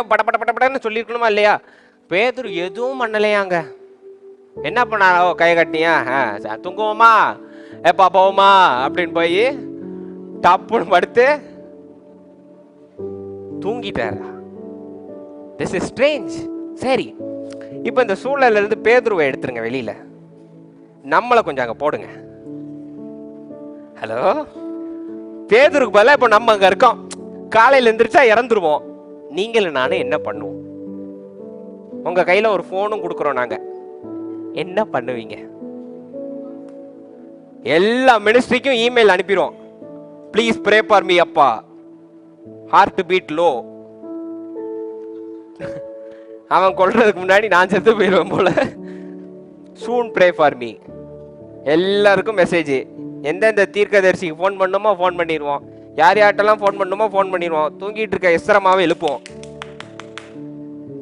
[SPEAKER 1] படன்னு சொல்லிருக்கணுமா இல்லையா? பேதுரு எதுவும் பண்ணலையாங்க. என்ன பண்ணாரோ? கை கட்டியா தூங்குவோமா, எப்பா போவோமா அப்படின்னு போய் டப்புன்னு படுத்து தூங்கிட்டாரா? This is strange. சரி, இப்போ இந்த சூழல்ல இருந்து பேதுருவை எடுத்துருங்க வெளியில, நம்மளை கொஞ்சம் அங்க போடுங்க. ஹலோ, பேதுருக்கு பதிலா இப்போ நம்ம அங்க இருக்கோம். காலையில் எந்திரிச்சா இறந்துருவோம். நீங்களும் நானும் என்ன பண்ணுவோம்? உங்க கையில ஒரு போனும் கொடுக்குறோம், நாங்க என்ன பண்ணுவீங்க? எல்லா மினிஸ்ட்ரிக்கும் இமெயில் அனுப்பிடுவோம், ப்ளீஸ் ப்ரே ஃபார் மீ அப்பா, ஹார்ட் பீட் லோ. அவன் கொல்றதுக்கு முன்னாடி நான் செத்து போயிடுவேன் போல. Soon pray for me. எல்லாருக்கும் மெசேஜ். எந்தெந்த தீர்க்கதரிசிக்கு ஃபோன் பண்ணுமோ ஃபோன் பண்ணிடுவோம், யார் யார்ட்டெல்லாம் ஃபோன் பண்ணுமோ ஃபோன் பண்ணிடுவோம். தூங்கிட்டு இருக்க எஸ்தரமாவே எழுப்புவோம்.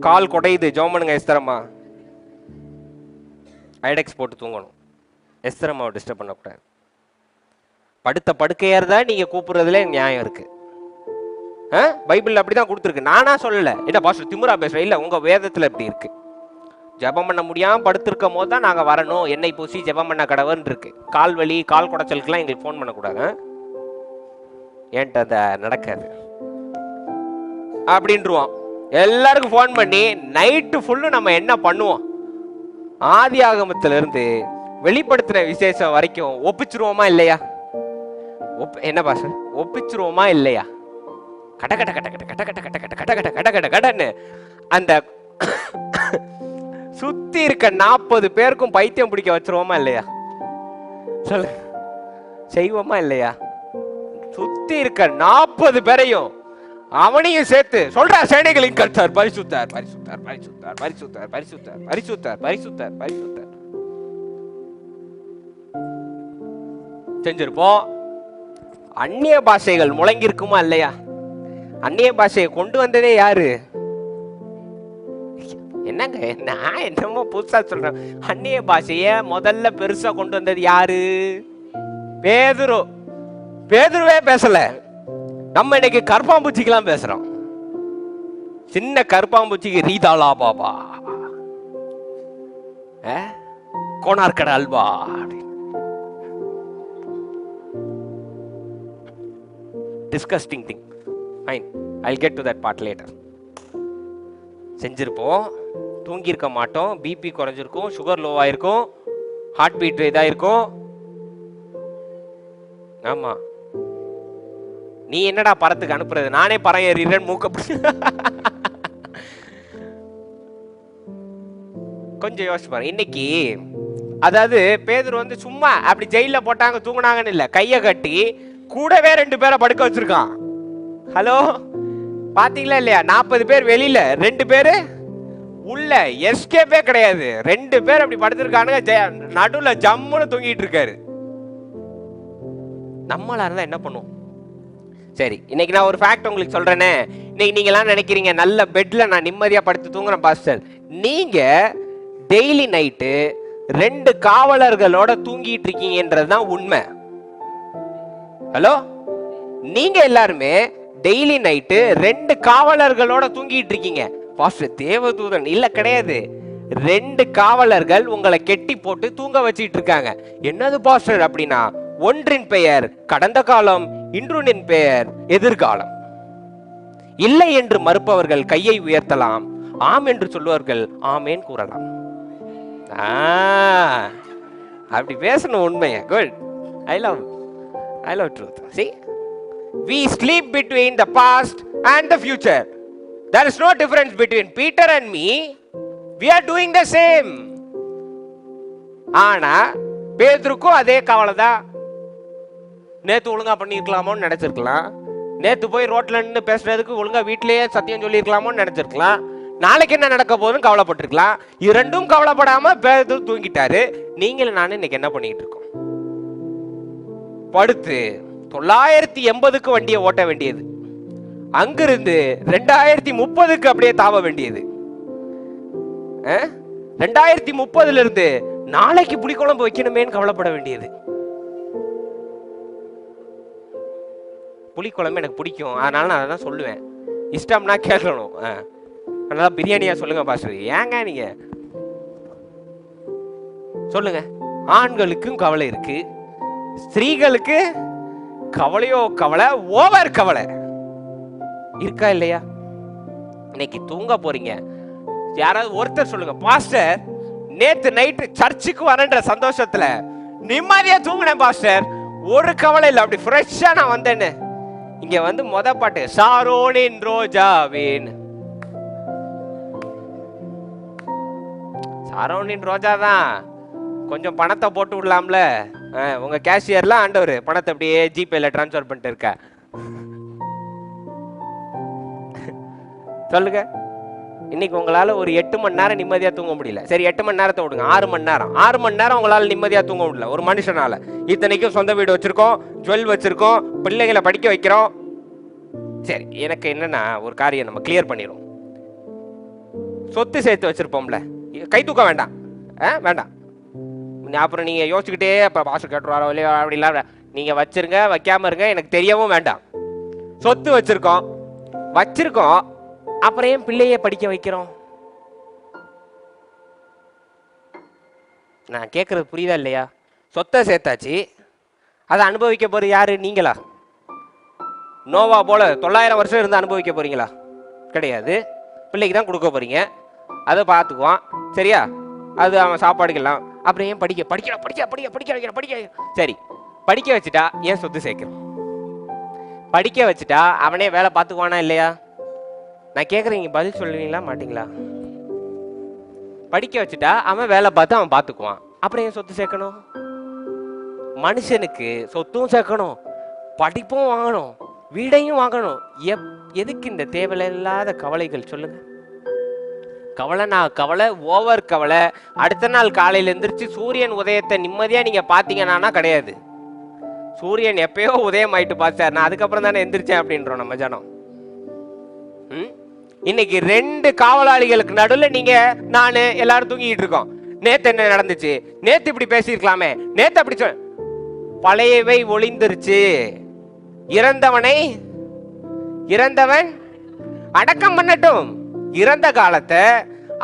[SPEAKER 1] கால் கொடையுது, ஜோமனுங்க எஸ்தரமா, ஐடெக்ஸ் போட்டு தூங்கணும். எஸ்தரமாவை டிஸ்டர்ப் பண்ணக்கூடாது. படுத்த படுக்கையா இருந்தா நீங்க கூப்பிடுறதுல நியாயம் இருக்கு. பைபிள் அப்படிதான் கொடுத்துருக்கு, நானா சொல்லல. என்ன பாஸ்டர் திமுறா பேசுறேன்? இல்ல, உங்க வேதத்துல இப்படி இருக்கு. ஜெபம் பண்ண முடியாம படுத்திருக்கும் போது தான் நாங்க வரணும், எண்ணெய் பூசி ஜெபம் பண்ண கடவுன்னு இருக்கு. கால் வலி கால் குடைச்சலுக்குலாம் எங்களுக்கு ஃபோன் பண்ணக்கூடாது, ஏன்ட்டு அதை நடக்காது அப்படின்ட்டுருவோம். எல்லாருக்கும் ஃபோன் பண்ணி நைட்டு ஃபுல்லு நம்ம என்ன பண்ணுவோம், ஆதி ஆகமத்திலிருந்து வெளிப்படுத்துற விசேஷம் வரைக்கும் ஒப்பிச்சிருவோமா இல்லையா? என்ன பாஸ்டர் ஒப்பிச்சிருவோமா இல்லையா? கட கட கட கட கட கட கட கட கட கட கட கடன்னு அந்த சுத்தி இருக்க 40 பேருக்கும் பைத்தியம் பிடிக்க வச்சிருவோமா இல்லையா? சொல்லு, செய்வோமா இல்லையா? சுத்தி இருக்க 40 பேரையும் அவனையும் சேர்த்து சொல்ற, சேனைகளின் கர்த்தர் பரிசுத்தர் பரிசுத்தர் பரிசுத்தர் பரிசுத்தர் பரிசுத்தர் பரிசுத்தர் பரிசுத்தர் பரிசுத்தர் செஞ்சிருப்போம். அந்நிய பாஷைகள் முழங்கி இருக்குமா இல்லையா? அந்நிய பாஷையை கொண்டு வந்ததே யாரு? என்னங்க நான் என்னமோ புதுசா சொல்றேன். அந்நிய பாஷைய முதல்ல பெருசா கொண்டு வந்தது யாரு? பேதுரு. பேதுருவே பேசல. நம்ம இன்னைக்கு கருப்பாம்பூச்சிக்கெல்லாம் பேசுறோம். சின்ன கருப்பாம்பூச்சிக்கு ரீதாலா Baba, கோனார்கட halwa. Disgusting thing. Fine, I'll get to that part later. செஞ்சிருப்போம், தூங்கி இருக்க மாட்டோம், பிபி குறைஞ்சிருக்கும், சுகர் லோவா இருக்கும், ஹார்ட் பீட் இதாயிருக்கும். ஆமா, நீ என்னடா பறத்துக்கு அனுப்புறது, நானே பறம் ஏறிடுறேன் மூக்க. கொஞ்சம் யோசிச்சு பாருங்க. இன்னைக்கு அதாவது பேதுரு வந்து சும்மா அப்படி ஜெயில போட்டாங்க தூங்குனாங்கன்னு இல்ல, கைய கட்டி கூடவே 2 பேரை படுக்க வச்சிருக்கான். ஹலோ, பாத்தீங்களா இல்லையா? 40 பேர் வெளியில, 2 பேரு உள்ள. எஸ்கேப்பே கிடையாது. 2 பேர் அப்படி படுத்திருக்கானுங்க, நடுவுல ஜம்முன்னு தூங்கிட்டு இருக்காரு. நம்மளா இருந்தா என்ன பண்ணுவோம்? சரி, இன்னைக்கு நான் ஒரு ஃபேக்ட் உங்களுக்கு சொல்றேனே. இன்னைக்கு நீங்க எல்லாம் நினைக்கிறீங்க நல்ல பெட்ல நான் நிம்மதியா படுத்து தூங்குறேன் பாஸ்டர். நீங்க டெய்லி நைட்டு 2 காவலர்களோட தூங்கிட்டு இருக்கீங்கன்றதுதான் உண்மை. ஹலோ, நீங்க எல்லாருமே டெய்லி நைட்டு 2 காவலர்களோட தூங்கிட்டு இருக்கீங்க. பாஸ்டர் தேவதூதன் இல்ல, கிடையாது. 2 காவலர்கள் உங்களை கெட்டி போட்டு தூங்க வச்சிட்டு இருக்காங்க. என்னது பாஸ்டர் அப்படின்னா, ஒன்றின் பெயர் கடந்த காலம், இன்றின் பெயர் எதிர்காலம். இல்லை என்று மறுப்பவர்கள் கையை உயர்த்தலாம், ஆம் என்று சொல்லுவார்கள் ஆமேன் கூறலாம். அப்படி பேசணும் உண்மையா. Good, I love truth. See, we sleep between the past and the future. There is no difference between Peter and me. We are doing the same. ஆனா பேதுருக்கும் அதே கவலை தான். நேத்து ஒழுங்கா பண்ணிருக்கலாமோன்னு நினைச்சிருக்கலாம். நேத்து போய் ரோட்ல நின்று பேசுறதுக்கு ஒழுங்கா வீட்டிலேயே சத்தியம் சொல்லிருக்கலாமோன்னு நினைச்சிருக்கலாம். நாளைக்கு என்ன நடக்க போகுதுன்னு கவலைப்பட்டிருக்கலாம். இது ரெண்டும் கவலைப்படாம பேதுரு தூங்கிட்டாரு. நீங்களும் நானும் இன்னைக்கு என்ன பண்ணிட்டு இருக்கோம்? படுத்து 980க்கு வண்டியை ஓட்ட வேண்டியது, அங்கிருந்து 2030க்கு அப்படியே தாவ வேண்டியது. 2030ல இருந்து நாளைக்கு புளிக்குழம்பு வைக்கணுமேன்னு கவலைப்பட வேண்டியது. புளிக்குழம்பு எனக்கு பிடிக்கும், அதனால நான் அதான் சொல்லுவேன். இஷ்டம்னா கேட்கணும். அதனால பிரியாணியா சொல்லுங்க பாஸ்டர். ஏங்க நீங்க சொல்லுங்க. ஆண்களுக்கும் கவலை இருக்கு, ஸ்திரீகளுக்கு கவலையோ கவலை, ஓவர் கவலை இருக்கா இல்லையா? இன்னைக்கு தூங்க போறீங்க, யாராவது ஒருத்தர் சொல்லுங்க, பாஸ்டர் நேத்து நைட்டு சர்ச்சுக்கு வரன்ற சந்தோஷத்துல நிம்மதியா தூங்கினேன் பாஸ்டர், ஒரு கவலை இல்லை, அப்படி ஃப்ரெஷ்ஷா நான் வந்தேன்னு. இங்க வந்து மொத பாட்டு சாரோனின் ரோஜாவேன். சாரோனின் ரோஜா தான். கொஞ்சம் பணத்தை போட்டு விடலாம்ல. உங்க கேஷியர்லாம் ஆண்டவர் பணத்தை அப்படியே ஜிபேல டிரான்ஸ்ஃபர் பண்ணிட்டு இருக்க. சொல்லுங்க, இன்னைக்கு உங்களால ஒரு 8 மணி நேரம் நிம்மதியா தூங்க முடியல. சரி, 8 மணி நேரத்தை விடுங்க, 6 மணி நேரம். 6 மணி நேரம் உங்களால நிம்மதியா தூங்க முடியல ஒரு மனுஷனால. இத்தனைக்கும் சொந்த வீடு வச்சிருக்கோம், ஜுவல் வச்சிருக்கோம், பிள்ளைகளை படிக்க வைக்கிறோம். சரி, எனக்கு என்னன்னா ஒரு காரியம் நம்ம கிளியர் பண்ணிடும். சொத்து சேர்த்து வச்சிருப்போம்ல, கை தூக்க வேண்டாம். வேண்டாம், அப்புறம் நீங்க யோசிச்சுக்கிட்டே அப்ப பாஸ்டர் கேட்டுருவாரோ இல்லையோ அப்படிலாம் நீங்க வச்சிருங்க, வைக்காம இருங்க, எனக்கு தெரியவும் வேண்டாம். சொத்து வச்சிருக்கோம், வச்சிருக்கோம், அப்புறம் ஏன் பிள்ளைய படிக்க வைக்கிறோம்? நான் கேட்கறது புரியுதா இல்லையா? சொத்தை சேர்த்தாச்சு, அதை அனுபவிக்க போறது யாரு? நீங்களா? நோவா போல 900 வருஷம் இருந்து அனுபவிக்க போறீங்களா? கிடையாது. பிள்ளைக்கு தான் கொடுக்க போறீங்க, அதை பார்த்துக்குவான், சரியா? அது அவன் சாப்பாடுக்கெல்லாம். அப்புறம் ஏன் படிக்க படிக்க படிக்க படிக்க படிக்க வைக்கிற படிக்க? சரி, படிக்க வச்சுட்டா ஏன் சொத்து சேர்க்கணும்? படிக்க வச்சுட்டா அவனே வேலை பார்த்துக்குவானா இல்லையா? நான் கேட்குறீங்க, பதில் சொல்லுவீங்களா மாட்டீங்களா? படிக்க வச்சுட்டா அவன் வேலை பார்த்து அவன் பார்த்துக்குவான், அப்புறம் ஏன் சொத்து சேர்க்கணும்? மனுஷனுக்கு சொத்தும் சேர்க்கணும், படிப்பும் வாங்கணும், வீடையும் வாங்கணும். எதுக்கு இந்த தேவையில்லாத கவலைகள் சொல்லுங்க? கவலைனா கவலை, ஓவர் கவலை. அடுத்த நாள் காலையில் எந்திரிச்சு சூரியன் உதயத்தை நிம்மதியா நீங்க பாத்தீங்கன்னா கிடையாது. சூரியன் எப்பயோ உதயம் ஆயிட்டு பார்த்தார், நான் அதுக்கப்புறம் தானே எந்திரிச்சேன் அப்படின்றோம் நம்ம ஜனம். இன்னைக்கு 2 காவலாளிகளுக்கு நடுவில் நீங்க நானு எல்லாரும் தூங்கிட்டு இருக்கோம். நேத்து என்ன நடந்துச்சு? நேத்து இப்படி பேசியிருக்கலாமே, நேத்து அப்படி சொல். பழையவை ஒளிந்துருச்சு. இறந்தவன் அடக்கம் பண்ணட்டும். இறந்த காலத்தை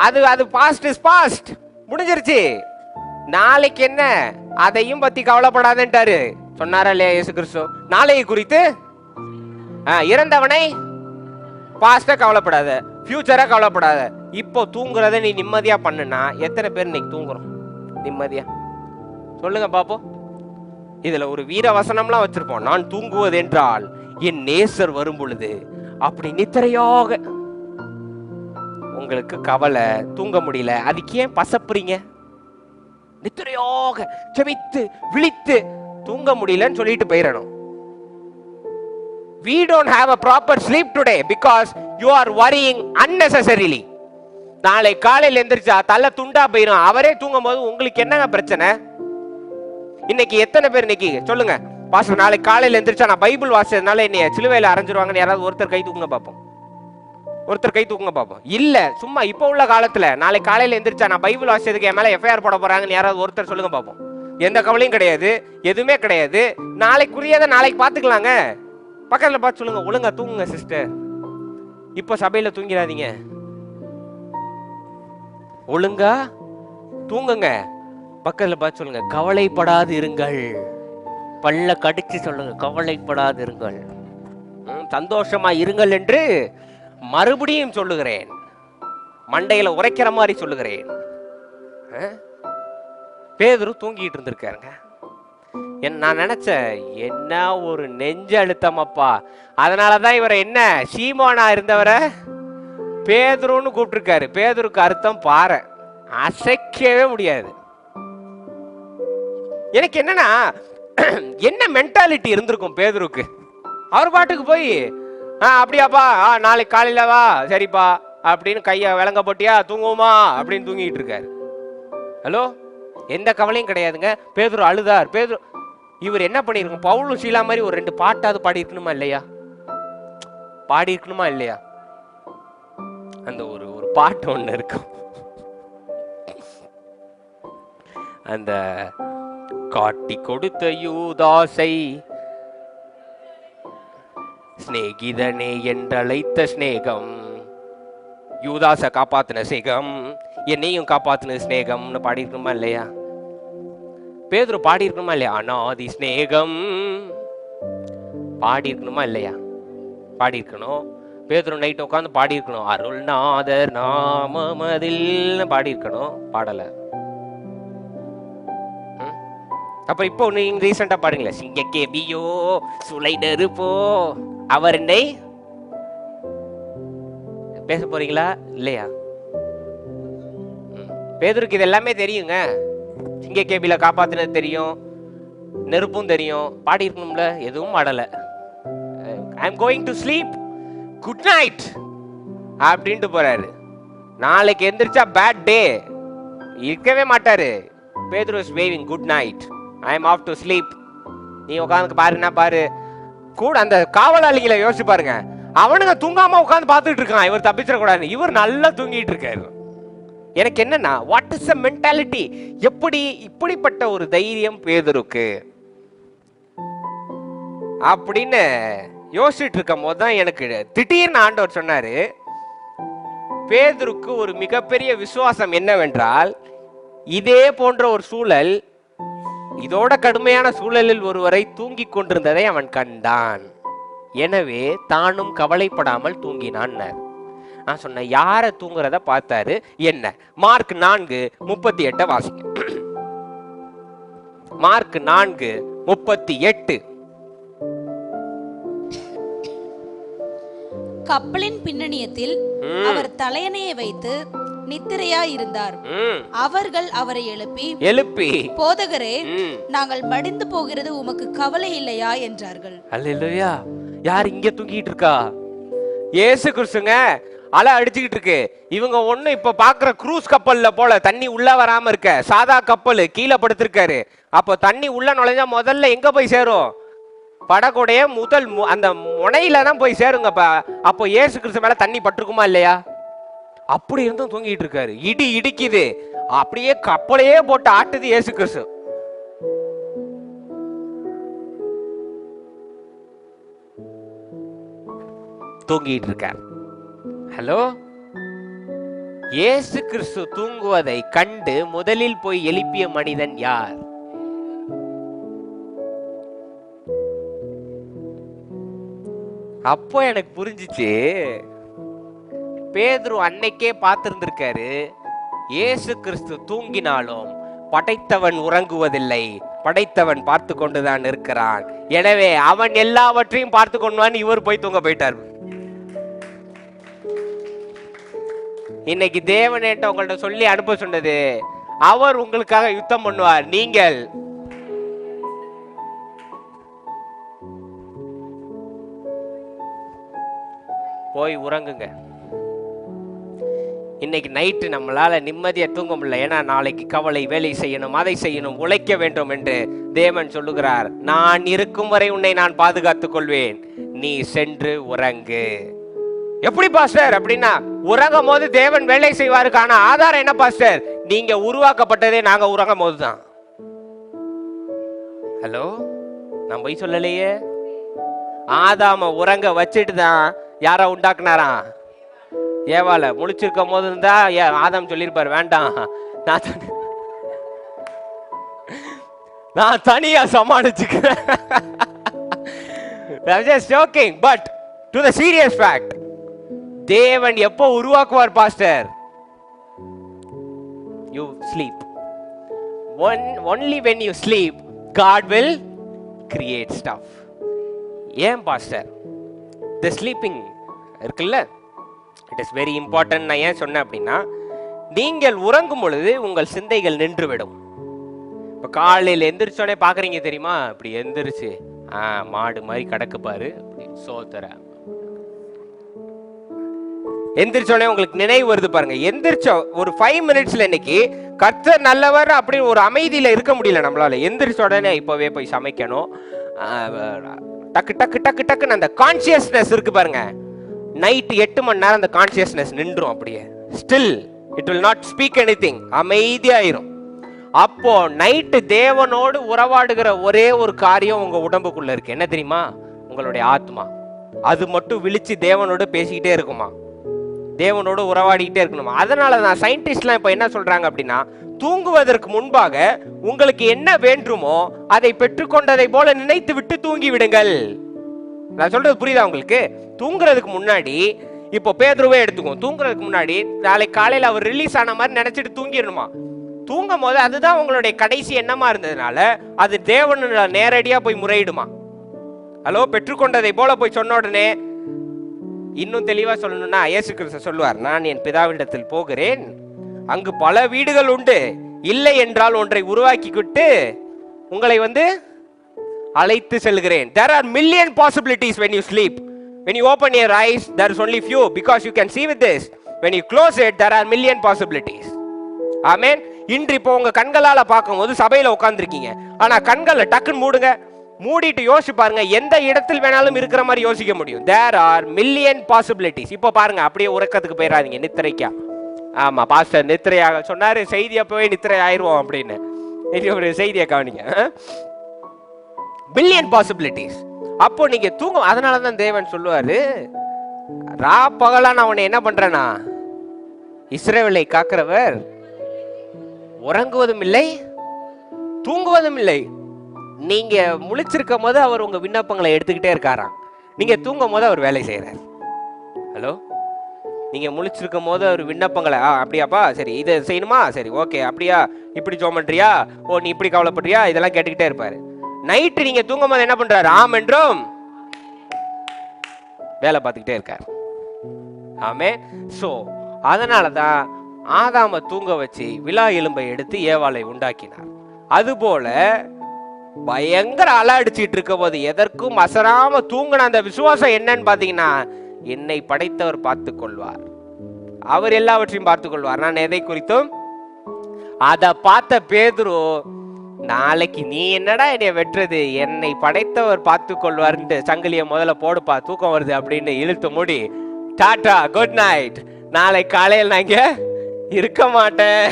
[SPEAKER 1] அது பாஸ்ட் இஸ் பாஸ்ட், முடிஞ்சிருச்சு. நாளைக்கு என்ன, அதையும் பத்தி கவலைப்படாதேன்ட்டாரு. சொன்னாரா இல்லையா இயேசு கிறிஸ்து? நாளைக்கு குறித்து இறந்தவனை பாஸ்டா கவலைப்படாத, ஃபியூச்சரா கவலைப்படாத. இப்போ தூங்குறத நீ நிம்மதியா பண்ணுனா எத்தனை பேர் இன்னைக்கு தூங்குறோம் நிம்மதியா? சொல்லுங்க பாப்போம். இதுல ஒரு வீர வசனம்லாம் வச்சிருப்போம், நான் தூங்குவது என்றால் என் நேசர் வரும் பொழுது அப்படி நித்திரையாக. உங்களுக்கு கவலை, தூங்க முடியல, அதுக்கு ஏன் பசப்புறீங்க? நித்திரையாக செவித்து விழித்து தூங்க முடியலன்னு சொல்லிட்டு போயிடணும். We don't have a proper sleep today because you are worrying unnecessarily. நாளை காலையில் எந்திரிச்சா தலை துண்டா போயிடும். அவரே தூங்கும் போது உங்களுக்கு என்னங்க பிரச்சனை? இன்னைக்கு எத்தனை பேர் இன்னைக்கு சொல்லுங்க, பாஸ்டர் நாளைக்கு காலையில் எந்திரிச்சா நான் பைபிள் வாசிச்சதுனால என்னைய சிலுவையில் அரைஞ்சிருவாங்கன்னு யாராவது ஒருத்தர் கை தூக்குங்க பார்ப்போம். ஒருத்தர் கை தூக்குங்க பார்ப்போம். இல்ல, சும்மா இப்போ உள்ள காலத்துல நாளைக்கு காலையில் எந்திரிச்சா நான் பைபிள் வாசிச்சதுக்கு என் மேல எஃப்ஐஆர் போட போறாங்கன்னு யாராவது ஒருத்தர் சொல்லுங்க பார்ப்போம். எந்த கவலையும் கிடையாது, எதுவுமே கிடையாது. நாளைக்குரியதை நாளைக்கு பார்த்துக்கலாங்க. பக்கத்துல பார்த்து சொல்லுங்க, ஒழுங்கா தூங்குங்க சிஸ்டர், இப்போ சபையில தூங்கிடாதீங்க, ஒழுங்கா தூங்குங்க. பக்கத்துல பார்த்து சொல்லுங்க, கவலைப்படாது இருங்கள். பல்ல கடிச்சு சொல்லுங்க, கவலைப்படாது இருங்கள், சந்தோஷமா இருங்கள் என்று மறுபடியும் சொல்லுகிறேன். மண்டையில உரைக்கிற மாதிரி சொல்லுகிறேன். பேதுரு தூங்கிட்டு இருந்திருக்காருங்க. நான் நினைச்சேன், என்ன ஒரு நெஞ்சு அழுத்தம் அப்பா. அதனாலதான் இவரை என்ன சீமோனா இருந்தவரை பேதுருன்னு கூப்பிட்டுருக்காரு. பேதுருக்கு அர்த்தம் பாறை, அசைக்கவே முடியாது. எனக்கு என்னன்னா, என்ன மென்டாலிட்டி இருந்திருக்கும் பேதுருக்கு? அவர் பாட்டுக்கு போய் அப்படியாப்பா, நாளைக்கு காலையில வா, சரிப்பா அப்படின்னு கைய விளங்க போட்டியா, தூங்குவோமா அப்படின்னு தூங்கிட்டு இருக்காரு. ஹலோ, எந்த கவலையும் கிடையாதுங்க. பேதுரு அழுதார். பேதுரு இவர் என்ன பண்ணிருக்கும்? பவுலும் சீலா மாதிரி ஒரு 2 பாட்டாவது பாடி இருக்கணுமா இல்லையா? பாடி இருக்கணுமா இல்லையா? அந்த ஒரு பாட்டு ஒண்ணு இருக்கும், அந்த காட்டி கொடுத்த யூதாசை ஸ்நேகிதனே என்றழைத்த ஸ்நேகம், யூதாசை காப்பாத்தின ஸ்நேகம், என்னையும் காப்பாத்தின ஸ்நேகம்னு பாடி இருக்கணுமா இல்லையா? பேதுரு பாடி இருக்கணுமா இல்லையா? அநாதி ஸ்நேகம் பாடி இருக்கணுமா இல்லையா? பாடி இருக்கணும். பேதுரு நைட் உட்காந்து பாடி இருக்கணும், அருள்நாதர் நாமமதில் பாடி இருக்கணும். பாடல. அப்ப இப்போ நீங்க ரீசெண்டா பாடுங்களேன், சிங்கக்கே பியோ சுலை நெருப்போ அவர் என்னை பேச போறீங்களா இல்லையா? பேதுருக்கு இது எல்லாமே தெரியுங்க. சிங்க கேபில காப்பாத்தினது தெரியும், நெருப்பும் தெரியும். பாடி இருக்கணும்ல, எதுவும் பாடல. I am going to sleep, good night அப்படின்ட்டு போறாரு. நாளைக்கு எந்திரிச்சா பேட் டே இருக்கவே மாட்டாரு. பேதுரு is waving good night, I am off to sleep. நீ உட்காந்து பாருன்னா பாரு. கூட அந்த காவலாளிகளை யோசிச்சு பாருங்க, அவனுங்க தூங்காம உட்காந்து பார்த்துட்டு இருக்கான், இவர் தப்பிச்சிடக்கூடாது. இவர் நல்லா தூங்கிட்டு இருக்காரு. எனக்கு என்னன்னா, வாட் இஸ் த மென்டாலிட்டி? எப்படி இப்படிப்பட்ட ஒரு தைரியம் பேதுருக்கு அப்படின்னு யோசிச்சுட்டு இருக்கும் போது தான் எனக்கு திடீர்னு ஆண்டவர் சொன்னாரு, பேதுருக்கு ஒரு மிகப்பெரிய விசுவாசம் என்னவென்றால், இதே போன்ற ஒரு சூழல், இதோட கடுமையான சூழலில் ஒருவரை தூங்கி கொண்டிருந்ததை அவன் கண்டான். எனவே தானும் கவலைப்படாமல் தூங்கினான். நான் சொன்னேன், யார தூங்குறத பார்த்தாரு? என்ன? மார்க் 4:38 வாசிங்க. மார்க் 4:38.
[SPEAKER 2] கப்பலின் பின்னணியத்தில் அவர் தலையணையை வைத்து நித்திரையாய் இருந்தார். அவர்கள் அவரை எழுப்பி, போதகரே, நாங்கள் மடிந்து போகிறது உமக்கு கவலை இல்லையா என்றார்கள்.
[SPEAKER 1] அல்லேலூயா. யார் இங்க தூங்கிட்டு இருக்கா? இயேசு கிறிஸ்துங்க. அலை அடிச்சுக்கிட்டு இருக்கு. இவங்க ஒண்ணு இப்ப பாக்குற க்ரூஸ் கப்பல்ல போல தண்ணி உள்ள வராம இருக்க சாதா கப்பல் கீழே படுத்திருக்காரு. அப்போ தண்ணி உள்ள நுழைஞ்சா முதல்ல எங்க போய் சேரும்? படகுடைய முதல் அந்த முனையில தான் போய் சேருங்க. அப்போ இயேசு கிறிஸ்து மேல தண்ணி பட்டிருக்குமா இல்லையா? அப்படி இருந்தும் தூங்கிட்டு இருக்காரு. இடி இடிக்குது, அப்படியே கப்பலையே போட்டு ஆட்டுது இயேசு கிறிஸ்து. தூங்கிட்டு இருக்கார். ஹலோ, இயேசு கிறிஸ்து தூங்குவதை கண்டு முதலில் போய் எழுப்பிய மனிதன் யார்? அப்போ எனக்கு புரிஞ்சிச்சு, பேதுரு அன்னைக்கே பார்த்திருந்திருக்காரு, இயேசு கிறிஸ்து தூங்கினாலும் படைத்தவன் உறங்குவதில்லை, படைத்தவன் பார்த்து கொண்டுதான் இருக்கிறான். எனவே அவன் எல்லாவற்றையும் பார்த்து கொண்டுவான். இவர் போய் தூங்க போயிட்டார். இன்னைக்கு தேவன் என்கிட்ட உங்கள்ட்ட சொல்லி அனுப்ப சொன்னது, அவர் உங்களுக்காக யுத்தம் பண்ணுவார். நீங்கள் போய் உறங்குங்க. இன்னைக்கு நைட்டு நம்மளால நிம்மதியா தூங்க முடியல. ஏன்னா நாளைக்கு கவலை, வேலை செய்யணும், அதை செய்யணும், உழைக்க வேண்டும் என்று தேவன் சொல்லுகிறார். நான் இருக்கும் வரை உன்னை நான் பாதுகாத்துக் கொள்வேன், நீ சென்று உறங்கு. எப்படி பாஸ்டர் அப்படின்னா, உறங்கும் போது தேவன் வேலை செய்வாருக்கான ஆதாரம் என்ன பாஸ்டர்? நீங்க உருவாக்கப்பட்டதே நாங்க உறங்கும் போதுதான். ஹலோ, நான் போய் சொல்லலையே. ஆதாம உறங்க வச்சுட்டு தான் யார உண்டாக்குனாராம்? ஏவால. முழிச்சிருக்கும் போது இருந்தா ஆதாம் சொல்லிருப்பாரு, வேண்டாம் நான் தனியா சமாளிச்சுக்கிறேன். just joking, but to the serious fact, தேவன் எப்போ உருவாக்குவார் pastor? You sleep. Only when you sleep, God will create stuff. ஏன் பாஸ்டர்? The sleeping இருக்குல்ல, it is very important. நான் ஏன் சொன்னேன் அப்படின்னா, நீங்கள் உறங்கும் பொழுது உங்கள் சிந்தைகள் நின்றுவிடும். இப்போ காலையில் எந்திரிச்சோடனே பார்க்குறீங்க தெரியுமா, இப்படி எந்திரிச்சு மாடு மாதிரி கிடக்கு பாரு, அப்படி சோத்துற எந்திரிச்சோடனே உங்களுக்கு நினைவு வருது பாருங்க. எந்திரிச்ச ஒரு 5 மினிட்ஸ்ல இன்னைக்கு கர்த்தர் நல்லவர் அப்படின்னு ஒரு அமைதியில இருக்க முடியல நம்மளால. எந்திரிச்ச உடனே இப்பவே போய் சமைக்கணும், டக்கு டக்கு டக்கு டக்குன்னு அந்த கான்சியஸ்னஸ் இருக்கு பாருங்க. நைட் 8 மணி நேரம் அந்த கான்சியஸ்னஸ் நின்றும் அப்படியே. Still it will not speak anything, அமைதியாயிரும். அப்போ நைட்டு தேவனோடு உறவாடுகிற ஒரே ஒரு காரியம் உங்க உடம்புக்குள்ள இருக்கு. என்ன தெரியுமா? உங்களுடைய ஆத்மா. அது மட்டும் விழிச்சு தேவனோடு பேசிக்கிட்டே இருக்குமா, தேவனோடு உறவாடிக்கிட்டே இருக்கணுமா. அதனால தான் சயின்டிஸ்ட்லாம் இப்போ என்ன சொல்றாங்க அப்படின்னா, தூங்குவதற்கு முன்பாக உங்களுக்கு என்ன வேண்டுமோ அதை பெற்றுக்கொண்டதை போல நினைத்து விட்டு தூங்கி விடுங்கள். நான் சொல்றது புரியுதா உங்களுக்கு? தூங்குறதுக்கு முன்னாடி, இப்போ பேதுருவே எடுத்துக்கோ, தூங்குறதுக்கு முன்னாடி நாளைக்கு காலையில் அவர் ரிலீஸ் ஆன மாதிரி நினைச்சிட்டு தூங்கிடணுமா. தூங்கும் போது அதுதான் உங்களுடைய கடைசி எண்ணமா இருந்ததுனால அது தேவனோட நேரடியா போய் முறையிடுமா. ஹலோ, பெற்றுக்கொண்டதை போல போய் சொன்ன உடனே, இன்னும் தெளிவா சொல்லணும்னா இயேசு கிறிஸ்து சொல்லுவார், நான் என் பிதாவிடத்தில் போகிறேன், அங்கு பல வீடுகள் உண்டு, இல்லை என்றால் ஒன்றை உருவாக்கிக்கிட்டு உங்களை அழைத்து செல்கிறேன். There are million possibilities when you sleep. When you open your eyes, there is only few because you can see with this. When you close it, there are million possibilities. Amen. இன்று இப்போ உங்க கண்களால பார்க்கும்போது சபையில உட்கார்ந்துருக்கீங்க, ஆனா கண்களை டக்குன்னு மூடுங்க, மூடிட்டு யோசிச்சு பாருங்க, எந்த இடத்தில் வேணாலும் இருக்கிற மாதிரி யோசிக்க முடியும். There are million possibilities. இப்போ பாருங்க, அப்படியே உறக்கத்துக்கு போயிடாதீங்க, நித்திரைக்கா. ஆமா, பாஸ்டர் நித்திரையாக சொன்னாரு, செய்தி அப்பவே நித்திரை ஆயிடுவோம் அப்படின்னு. ஒரு செய்தியை கவனிங்க. Billion possibilities. அப்போ நீங்க தூங்க. அதனாலதான் தேவன் சொல்லுவாரு, ரா பகலா நான் உன்னை என்ன பண்றேனா, இஸ்ரவேலை காக்கிறவர் உறங்குவதும் இல்லை தூங்குவதும் இல்லை. நீங்க முழிச்சிருக்கும் போது அவர் உங்க விண்ணப்பங்களை எடுத்துக்கிட்டே இருக்காராம். நீங்க தூங்கும் போது அவர் வேலை செய்யறாரு. ஹலோ, நீங்க முழிச்சிருக்கும் போது அவர் விண்ணப்பங்களை, அப்படியாப்பா, சரி இதை செய்யணுமா, சரி ஓகே, அப்படியா, இப்படி ஜெபம் பண்றியா, ஓ நீ இப்படி கவலைப்படுறியா, இதெல்லாம் கேட்டுக்கிட்டே இருப்பாரு. நைட்டு நீங்க தூங்கும் போது என்ன பண்றாரு, ஆம் என்றும் வேலை பார்த்துக்கிட்டே இருக்காரு. ஆமே. சோ அதனாலதான் ஆதாம தூங்க வச்சு விலா எலும்பை எடுத்து ஏவாளை உண்டாக்கினார். அதுபோல பயங்கர அலை அடிச்சிட்டு இருக்க போது எதற்கும் அசராம தூங்கின அந்த விசுவாசம் என்னன்னு பாத்தீங்கன்னா, என்னை படைத்தவர் பார்த்துக் கொள்வார், அவர் எல்லாவற்றையும் பார்த்துக் கொள்வார். நான் எதை குறித்தும் அதை பார்த்த பேதுரு, நாளைக்கு நீ என்னடா என்னைய வெட்டுறது, என்னை படைத்தவர் பார்த்து கொள்வார்ன்ட்டு சங்கிலிய முதல்ல போடுப்பா, தூக்கம் வருது அப்படின்னு இழுத்து மூடி, டாடா குட் நைட், நாளை காலையில் நான் இங்க இருக்க மாட்டேன்,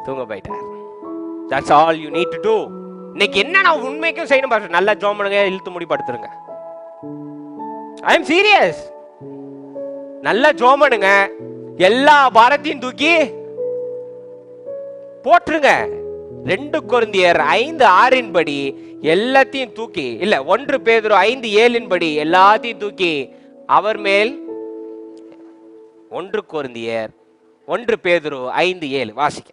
[SPEAKER 1] தூங்க போயிட்டார். That's all you need to do. இன்னைக்கு என்ன நான் உண்மைக்கும் செய்யணும் பாரு, நல்லா ஜெபம் பண்ணுங்க, இழுத்து மூடி படுத்துருங்க. I am serious. நல்லா ஜெபம் பண்ணுங்க, எல்லா பாரத்தையும் தூக்கி போட்டுருங்க. 2 கொரிந்தியர் 5:6 படி எல்லாத்தையும் தூக்கி, இல்ல 1 பேதுரு 5:7 படி எல்லாத்தையும் தூக்கி அவர் மேல், 1 கொரிந்தியர் 1 பேதுரு 5:7 வாசிக்க.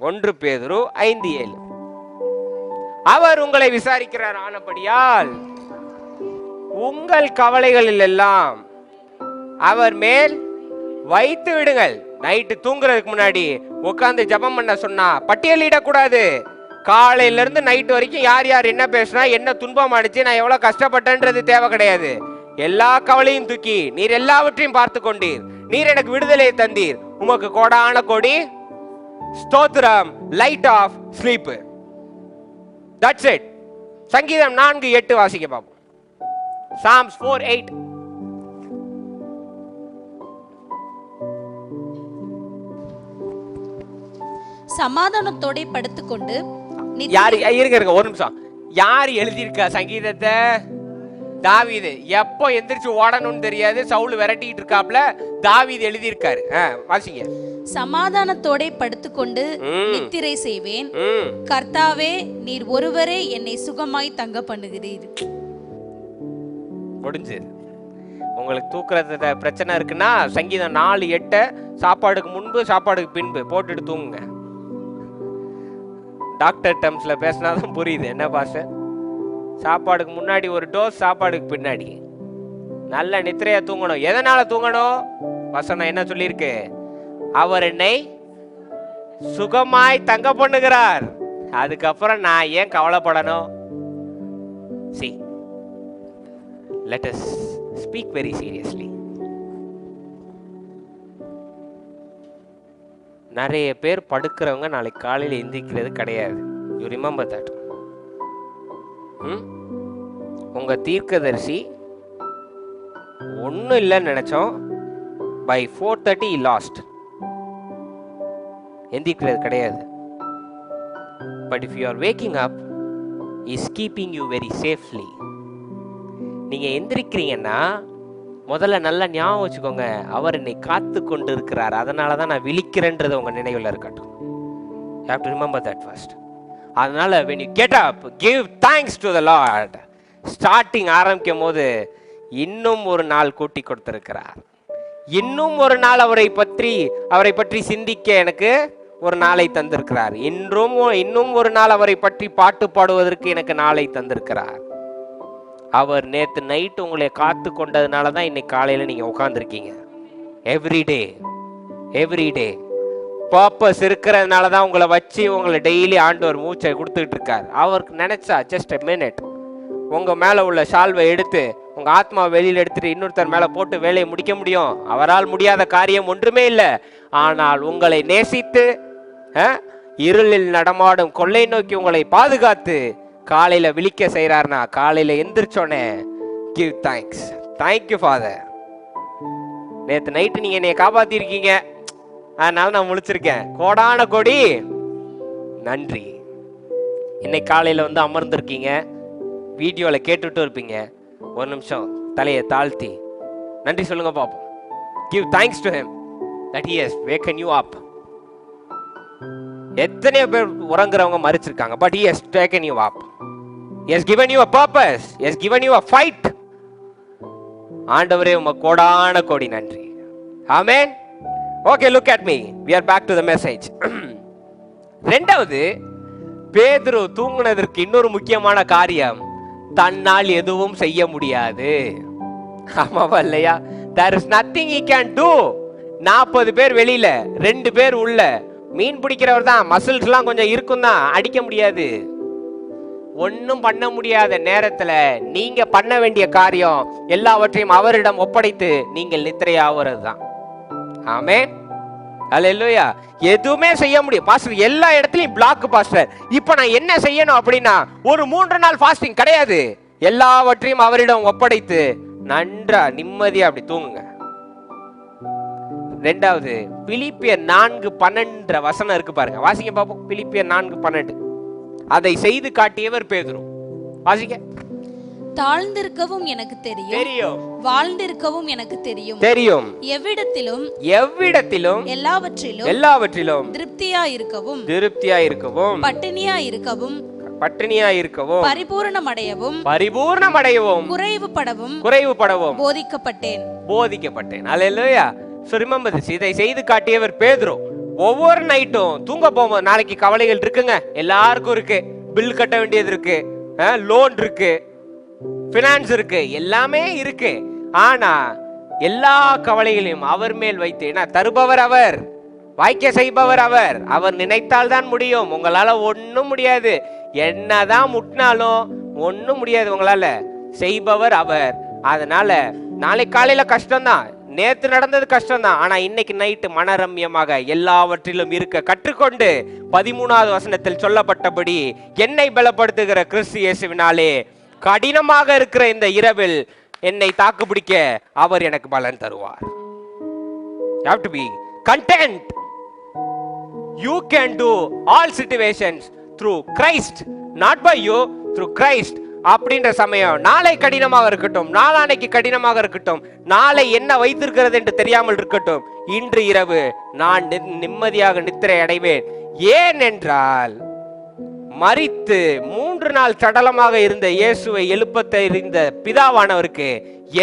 [SPEAKER 1] 1 பேதுரு 5:7. அவர் உங்களை விசாரிக்கிறார் ஆனபடியால் உங்கள் கவலைகளில் எல்லாம் அவர் மேல் வைத்து விடுங்கள். நைட்டு தூங்குறதுக்கு முன்னாடி உட்கார்ந்து ஜெபம் பண்ண சொன்னா பட்டியலிடக்கூடாது. காலையில இருந்து நைட்டு வரைக்கும் யார் யார் என்ன பேசினா, என்ன துன்பம் அடிச்சு, நான் எவ்வளவு கஷ்டப்பட்டேன்றது தேவை கிடையாது. எல்லா கவலையும் தூக்கி, நீர் எல்லாவற்றையும் பார்த்து கொண்டீர், நீர் எனக்கு விடுதலையை தந்தீர், உமக்கு கோடான கோடி ஸ்தோத்திரம், light off sleep. That's it. சங்கீதம் 4:8 வாசிக்க பாப்போம். Psalms 4:8.
[SPEAKER 2] சமாதானத்தோட படுத்துக்கொண்டு,
[SPEAKER 1] யாரு இருங்க ஒரு நிமிஷம், யார் எழுதியிருக்கா சங்கீதத்தை? தாவீது. எப்போ எந்திரிச்சு ஓடணும்னு தெரியாது, சவுல் விரட்டிட்டு இருக்காப்ல, தாவீது எழுதியிருக்காரு. வாசிங்க.
[SPEAKER 2] சமாதானத்தோட படுத்துக்கொண்டு நித்திரை செய்வேன், கர்த்தாவே நீர் ஒருவரே என்னை சுகமாய் தங்க பண்ணுகிறீர்.
[SPEAKER 1] முடிஞ்சு. உங்களுக்கு தூக்குறத பிரச்சனை இருக்குன்னா சங்கீதம் 4:8 சாப்பாடுக்கு முன்பு சாப்பாடுக்கு பின்பு போட்டுட்டு தூங்குங்க. டாக்டர் டேர்ம்ஸ்ல பேசினாதான் புரியுது என்ன பாஷை. சாப்பாடுக்கு முன்னாடி ஒரு டோஸ், சாப்பாடுக்கு பின்னாடி. நல்ல நித்திரையா தூங்கணும். எதனால தூங்கணும்? வசனம் என்ன சொல்லியிருக்கு? அவர் என்னை சுகமாய் தங்க பண்ணுகிறார். அதுக்கப்புறம் நான் ஏன் கவலைப்படணும்? See, let us speak very seriously. நிறைய பேர் படுக்கிறவங்க நாளைக்கு காலையில் எந்திரிக்கிறது கிடையாது. You remember that. உங்க தீர்க்கதரிசி ஒன்றும் இல்லைன்னு நினைச்சோம், by 4:30 லாஸ்ட், எந்திரிக்கிறது கிடையாது. But if you are waking up, is keeping you very safely. நீங்க எந்திரிக்கிறீங்கன்னா முதல்ல நல்லா ஞாபகம் வச்சுக்கோங்க, அவர் என்னை காத்து கொண்டு இருக்கிறார், அதனால தான் நான் விழிக்கிறேன்றது உங்க நினைவில் இருக்கட்டும். You have to remember that first. அதனால when you get up, give thanks to the Lord. Starting ஆரம்பிக்கும் போது இன்னும் ஒரு நாள் கூட்டி கொடுத்திருக்கிறார், இன்னும் ஒரு நாள் அவரை பற்றி சிந்திக்க எனக்கு ஒரு நாளை தந்திருக்கிறார், இன்னும் ஒரு நாள் அவரை பற்றி பாட்டு பாடுவதற்கு எனக்கு நாளை தந்திருக்கிறார். அவர் நேத்து நைட்டு உங்களை காத்து கொண்டதுனால தான் இன்னைக்கு காலையில நீங்க உட்கார்ந்துருக்கீங்க. எவ்ரிடே பர்பஸ் இருக்கிறதுனால தான் உங்களை வச்சு உங்களை டெய்லி ஆண்டவர் மூச்சை கொடுத்துட்டு இருக்கார். அவருக்கு நினைச்சா ஜஸ்ட் a minute உங்க மேல உள்ள ஷால்வை எடுத்து உங்க ஆத்மா வெளியில எடுத்துட்டு இன்னொருத்தர் மேல போட்டு வேலையை முடிக்க முடியும். அவரால் முடியாத காரியம் ஒன்றுமே இல்லை. ஆனால் உங்களை நேசித்து இருளில் நடமாடும் கொள்ளை நோக்கி உங்களை பாதுகாத்து காலையில விழிக்க செய்யறாருனா, காலையில எந்திரிச்சோன்னே give thanks. Thank you Father. நேத்து நைட்டு நீங்க என்னைய காப்பாத்தி இருக்கீங்க, அதனால நான் முழிச்சிருக்கேன், கோடான கோடி நன்றி. இன்னைக்கு காலையில வந்து அமர்ந்திருக்கீங்க, வீடியோவில் கேட்டுட்டு இருப்பீங்க. ஒரு நிமிஷம் தலையை தாழ்த்தி நன்றி சொல்லுங்க பாப்போம். Give thanks to him that he has waken you up. எத்தனை பேர் உறங்குறவங்க மறிச்சிருக்காங்க, but he has taken you up. He has given you a purpose. He has given you a fight. ஆண்டவரே உமக்கு கோடான கோடி நன்றி. ஆமென். Okay, look at me. We are back to the message. ரெண்டாவது, பேதுரு தூங்குனதற்கு இன்னொரு முக்கியமான காரியம், தன்னால் எதுவும் செய்ய முடியாது. ஆமாவா இல்லையா? There is nothing he can do. 40 பேர் வெளியில, 2 பேர் உள்ள. மீன் பிடிக்கிறவர் தான், மசில்ஸ்லாம் கொஞ்சம் இருக்கும் தான், அடிக்க முடியாது. ஒன்னும் பண்ண முடியாத நேரத்துல நீங்க பண்ண வேண்டிய காரியம் எல்லாவற்றையும் அவரிடம் ஒப்படைத்து நீங்கள் நித்திரையாவது தான். ஆமென். அல்லேலூயா. எதுவுமே செய்ய முடியும் பாஸ்டர், எல்லா இடத்துலயும் பிளாக் பாஸ்டர். இப்போ நான் என்ன செய்யணும் அப்படின்னா, ஒரு 3 நாள் ஃபாஸ்டிங் கிடையாது. எல்லாவற்றையும் அவரிடம் ஒப்படைத்து நன்றா நிம்மதியா அப்படி தூங்குங்க. ரெண்டாவது, பிலிப்பியர் 4:12 வசனம் இருக்கு பாருங்க, வாசிங்க பாப்போம். பிலிப்பியர் 4:12. அதை செய்து காட்டியவர் பேதுரு. வாசிங்க.
[SPEAKER 2] தாழ்ந்திருக்கவும் எனக்கு தெரியும், வாழ்ந்திருக்கவும் எனக்கு தெரியும், எவ்விடத்திலும் எல்லாவற்றிலும் திருப்தியா இருக்கவும் பட்டினியா இருக்கவும் பரிபூரணமடையவும் குறைவுபடவும் போதிக்கப்பட்டேன். அல்லேலூயா. So remember this. இதை செய்து காட்டியவர் பேதுரு. ஒவ்வொரு நைட்டும் தூங்க போகும்போது, நாளைக்கு கவலைகள் இருக்குங்க, எல்லாருக்கும் இருக்கு. பில் கட்ட வேண்டியது இருக்கு, லோன் இருக்கு, பினான்ஸ் இருக்கு, எல்லாமே இருக்கு. ஆனா எல்லா கவலைகளையும் அவர் மேல் வைத்து, தருபவர் அவர், வாய்க்க செய்பவர் அவர். அவர் நினைத்தால் தான் முடியும். உங்களால ஒன்னும் முடியாது. என்னதான் முட்டினாலும் ஒன்னும் முடியாது உங்களால. செய்பவர் அவர். அதனால நாளைக்கு காலையில கஷ்டம்தான், நேத்து நடந்தது கஷ்டம்தான். ஆனா இன்னைக்கு நைட்டு மனரம்யமாக எல்லாவற்றிலும் இருக்க கற்றுக்கொண்டு 13வது வசனத்தில் சொல்லப்பட்டபடி என்னை பலப்படுத்துகிற கிறிஸ்து இயேசுவினாலே கடினமாக இருக்கிற இந்த இரவில் என்னை தாக்குப்பிடிக்க அவர் எனக்கு பலன் தருவார். You have to be content. You can do all situations through Christ, not by you, through Christ. அப்படின்ற சமயம் நாளை கடினமாக இருக்கட்டும், நாளானைக்கு கடினமாக இருக்கட்டும், நாளை என்ன வைத்திருக்கிறது என்று தெரியாமல் இருக்கட்டும், இன்று இரவு நான் நிம்மதியாக நித்திரை அடைவேன். ஏன் என்றால், மரித்து 3 நாள் சடலமாக இருந்த இயேசுவை எழுப்ப தெரிந்த பிதாவானவருக்கு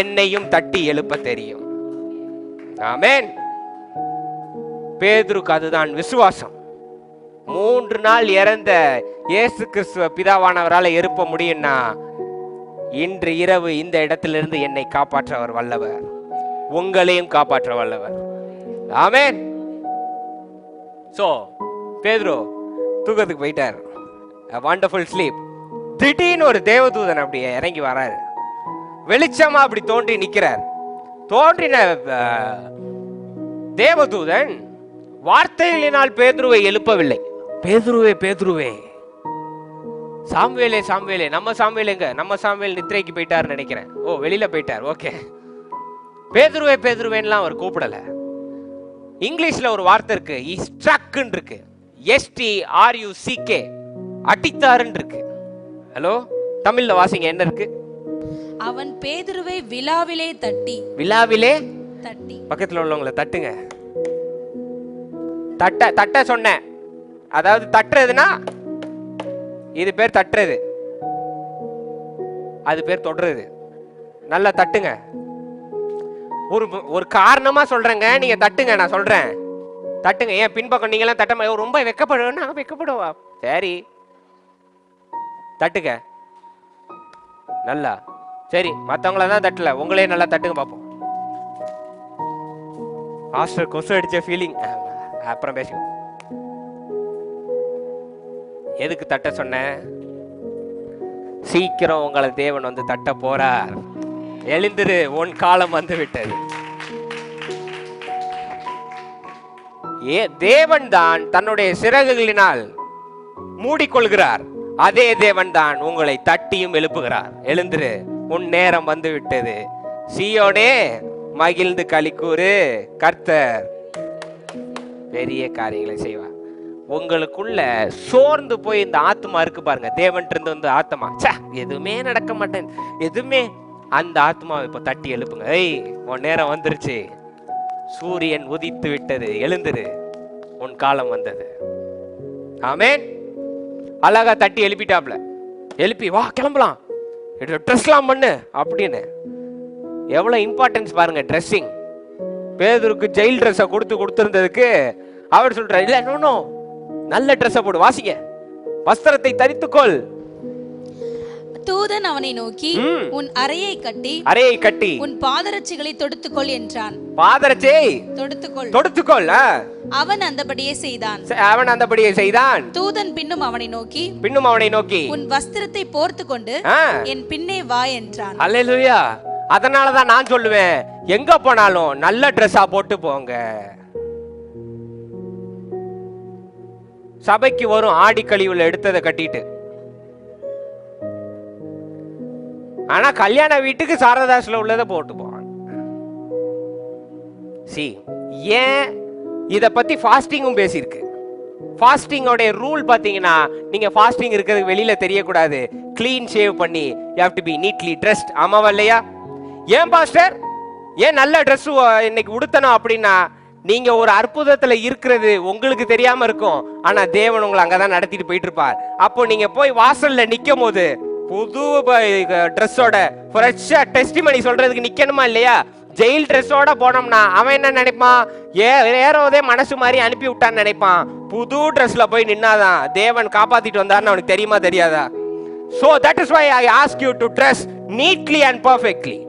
[SPEAKER 2] என்னையும் தட்டி எழுப்ப தெரியும். ஆமென். பேதுருக்கு அதுதான் விசுவாசம். 3 நாள் இறந்த இயேசு கிறிஸ்துவ பிதாவானவரால் எழுப்ப முடியும்னா, இன்று இரவு இந்த இடத்திலிருந்து என்னை காப்பாற்ற அவர் வல்லவர், உங்களையும் காப்பாற்ற வல்லவர். ஆமென். சோ பேதுரு தூக்கத்துக்கு போயிட்டார். Wonderful sleep. திடீர்னு ஒரு தேவதூதன் அப்படியே இறங்கி வராரு. வெளிச்சமா அப்படி தோன்றி நிக்கிறார். தோன்றின தேவதூதன் வார்த்தைகளினால் பேதுருவை எழுப்பவில்லை. பேதுருவே, சாமுவேலே, நம்ம சாமுவேலுங்க, நம்ம சாமுவேல் நித்திரைக்கு போயிட்டார் நினைக்கிறேன். ஓ, வெளியில போயிட்டார். ஓகே. பேதுருவேன்லாம் அவர் கூப்பிடல. இங்கிலீஷ்ல ஒரு வார்த்தை இருக்கு, ஸ்ட்ரக்னு இருக்கு, STRUCK, அடித்தாருன்னு இருக்கு. ஹலோ, தமிழ்ல வாசிங்க, என்ன இருக்கு? அவன் பேதுருவை விலாவிலே தட்டி.
[SPEAKER 1] பக்கத்துல உள்ளவங்களை தட்டுங்க. தட்ட சொன்னேன். அதாவது தட்டுறதுன்னா, இது பேர் தட்டுறது, அது பேர் தொடுறது. நல்லா தட்டுங்க. ஒரு காரணமா சொல்றேங்க, நீங்க தட்டுங்க. நான் சொல்றேன், தட்டுங்க. ஏன் பின்பக்கம் நீங்க எல்லாம் தட்ட ரொம்ப வெக்கப்படுவோம், நாங்க வெக்கப்படுவா? சரி, தட்டுங்க நல்லா. சரி, மற்றவங்கள தான் தட்டல, உங்களே நல்லா தட்டுங்க பார்ப்போம். ஹாஸ்டல் கொசு அடிச்ச ஃபீலிங் அப்புறம் பேசிக்கோ. எதுக்கு தட்ட சொன்ன? சீக்கிரம் உங்களை தேவன் வந்து தட்ட போறார். எழுந்திரு, உன் காலம் வந்து விட்டது. தேவன் தான் தன்னுடைய சிறகுகளினால் மூடிக்கொள்கிறார். அதே தேவன் தான் உங்களை தட்டியும் எழுப்புகிறார். எழுந்திரு, உன் நேரம் வந்து விட்டது. சீயோனே மகிழ்ந்து களிக்கூறு, கர்த்தர் பெரிய காரியங்களை செய்வார். உங்களுக்குள்ள சோர்ந்து போய் இந்த ஆத்மா இருக்கு பாருங்க, தேவன் இருந்து வந்து ஆத்மா எதுவுமே நடக்க மாட்டேன் எதுவுமே, அந்த ஆத்மாவை இப்ப தட்டி எழுப்புங்க. ஏய், உன் நேரம் வந்துருச்சு, சூரியன் உதித்து விட்டது, எழுந்துரு, உன் காலம் வந்தது. ஆமென். அழகா தட்டி எழுப்பிட்டாப்ல, எழுப்பி வா கிளம்பலாம், ட்ரெஸ்லாம் பண்ணு அப்படின்னு. எவ்வளவு இம்பார்ட்டன்ஸ் பாருங்க ட்ரெஸ்ஸிங். பேதுருக்கு ஜெயில் ட்ரெஸ்ஸை கொடுத்திருந்ததுக்கு அவர் சொல்றாரு, இல்ல நோ, நல்ல ட்ரெஸ்ஸை போடு, வாசிங்க, வஸ்திரத்தை தரித்துக்கொள்.
[SPEAKER 2] தூதன் அவனை நோக்கி, உன் அறையை கட்டி உன் பாதரட்சிகளை தொடுத்துக்கொள் என்றான்.
[SPEAKER 1] பாதரட்சை தொடுத்துக்கொள்.
[SPEAKER 2] அவன் அந்தபடியே செய்தான். தூதன் பின்னும் அவனை நோக்கி உன் வஸ்திரத்தை போர்த்து கொண்டு என் பின்னே வா என்றான்.
[SPEAKER 1] அல்லேலூயா. அதனாலதான் நான் சொல்லுவேன், எங்க போனாலும் நல்ல ட்ரெஸ்ஸா போட்டு போங்க. சபைக்கு வரும் ஆடி கழிவுல எடுத்ததை கட்டிட்டு, ஆனா கல்யாண வீட்டுக்கு சாரதாஸ்ல உள்ளதை போட்டு போவாங்க. ஏன் இத பத்தி ஃபாஸ்டிங்கும் பேசியிருக்கு. ஃபாஸ்டிங்கோட ரூல் பாத்தீங்கன்னா, நீங்க ஃபாஸ்டிங் இருக்கிறதுக்கு வெளியில தெரியக்கூடாது, கிளீன் ஷேவ் பண்ணி, you have to be neatly dressed. ஆமாவா இல்லையா? ஏன் பாஸ்டர், ஏன் நல்ல ட்ரெஸ் இன்னைக்கு உடுத்தணும் அப்படின்னா, நீங்க ஒரு அற்புதத்துல இருக்கிறது உங்களுக்கு தெரியாம இருக்கும், ஆனா தேவன் உங்களை அங்கதான் நடத்திட்டு போயிட்டு இருப்பார். அப்போ நீங்க போய் வாசல்ல நிக்கும் போது புது ட்ரெஸ்ஸோட ஃப்ரெஷ்ஷா டெஸ்டிமனி சொல்றதுக்கு நிக்கணுமா இல்லையா? ஜெயில் ட்ரெஸ்ஸோட போனோம்னா அவன் என்ன நினைப்பான், ஏறோதே மனசு மாதிரி அனுப்பி விட்டான்னு நினைப்பான். புது ட்ரெஸ்ல போய் நின்னாதான் தேவன் காப்பாத்திட்டு வந்தாருன்னு அவனுக்கு தெரியுமா தெரியாதா? So that is why I ask you to dress neatly and perfectly.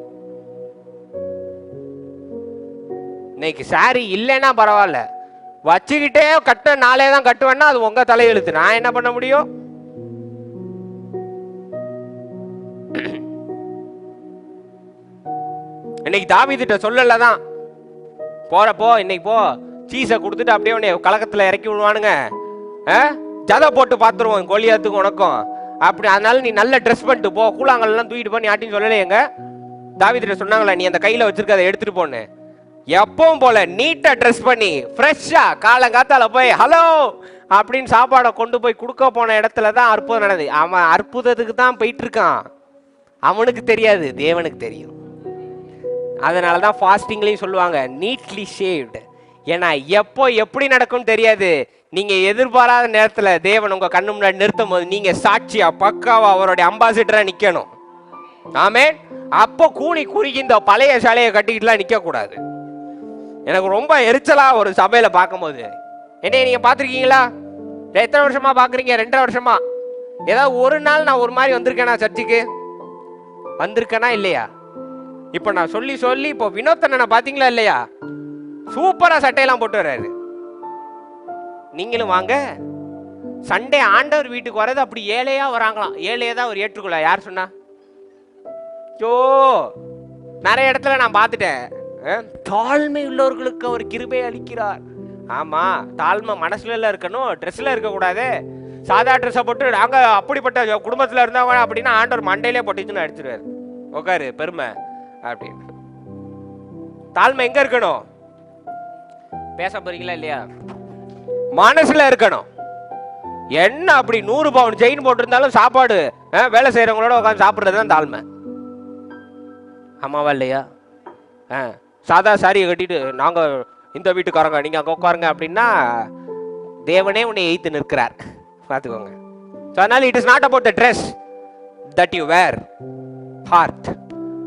[SPEAKER 1] இன்னைக்கு சாரி இல்லைன்னா பரவாயில்ல, வச்சுக்கிட்டே கட்ட நாளே தான் கட்டுவேன்னா அது உங்க தலையெழுத்து, நான் என்ன பண்ண முடியும்? இன்னைக்கு தாவீதுட்ட சொல்லலதான், போறப்போ இன்னைக்கு போ, சீஸை கொடுத்துட்டு அப்படியே உன்னை கலக்கத்துல இறக்கி விடுவானுங்க, ஜதை போட்டு பார்த்துருவோம் கோலியாத்துக்கும் உனக்கும் அப்படி, அதனால நீ நல்ல ட்ரெஸ் பண்ணிட்டு போ, கூழாங்கல்லாம் தூக்கிட்டு போ, நீ ஆட்டின்னு சொல்லலையேங்க. தாவீதுட்ட சொன்னாங்களா, நீ அந்த கையில வச்சிருக்க எடுத்துட்டு போன்னு. எப்பவும் போல நீட்டா ட்ரெஸ் பண்ணி ஃப்ரெஷ்ஷா காலங்காத்தால போய் ஹலோ அப்படின்னு சாப்பாடை கொண்டு போய் கொடுக்க போன இடத்துல தான் அற்புதம் நடந்தது. அவன் அற்புதத்துக்கு தான் போயிட்டு இருக்கான், அவனுக்கு தெரியாது, தேவனுக்கு தெரியும். அதனாலதான் ஃபாஸ்டிங்லயும் சொல்லுவாங்க நீட்லி ஷேவ்டு. ஏன்னா எப்போ எப்படி நடக்கும் தெரியாது. நீங்க எதிர்பாராத நேரத்துல தேவன் உங்க கண்ணு முன்னாடி நிறுத்தும் போது நீங்க சாட்சியா பக்காவா அவருடைய அம்பாசிடரா நிக்கணும். ஆமென். அப்போ கூனி குறுகி இந்த பழைய சாலையை கட்டிக்கிட்டுலாம் நிக்க கூடாது. எனக்கு ரொம்ப எரிச்சலா ஒரு சபையில பார்க்கும் போது, என்னைய நீங்க பாத்திருக்கீங்களா? எத்தனை வருஷமா பாக்குறீங்க? 2.5 வருஷமா. ஏதாவது ஒரு நாள் நான் ஒரு மாதிரி வந்திருக்கேனா? சர்ச்சுக்கு வந்திருக்கேனா இல்லையா? இப்ப நான் சொல்லி சொல்லி இப்போ வினோத்தனை பாத்தீங்களா இல்லையா? சூப்பரா சட்டையெல்லாம் போட்டு வர்றாரு. நீங்களும் வாங்க. சண்டே ஆண்டவர் வீட்டுக்கு வர்றது அப்படி ஏழையா வராங்களாம். ஏழையா தான் அவர் ஏற்றுக்கொள்ள. யார் சொன்னா? ஜோ நிறைய இடத்துல நான் பார்த்துட்டேன். தாழ்மை உள்ளவர்களுக்கு அவர் கிருபை அளிக்கிறார். ஆமா, தாழ்மை மனசுல இருக்கணும், ட்ரெஸ்ல இருக்க கூடாது. சாதா ட்ரெஸ்ஸை போட்டு நாங்க அப்படிப்பட்ட குடும்பத்துல இருந்தவங்க அப்படின்னா ஆண்டவர் மண்டையிலே போட்டுச்சுன்னு அடிச்சிருவாரு. உட்காரு பெருமை அப்படின்னு. தாழ்மை எங்க இருக்கணும்? பேச போறீங்களா இல்லையா? மனசுல இருக்கணும். என்ன அப்படி 100 பவுன் செயின் போட்டிருந்தாலும் சாப்பாடு வேலை செய்யறவங்களோட உட்காந்து சாப்பிடுறதுதான் தாழ்மை. ஆமாவா இல்லையா? சாதா சாரியை கட்டிட்டு நாங்க இந்த வீட்டுக்காரங்க நீங்க அங்க உட்காருங்க அப்படின்னா தேவனே உன்னை எய்த்து நிற்கிறார். பார்த்துக்கோங்க. அதனால it is not about the dress that you wear, heart.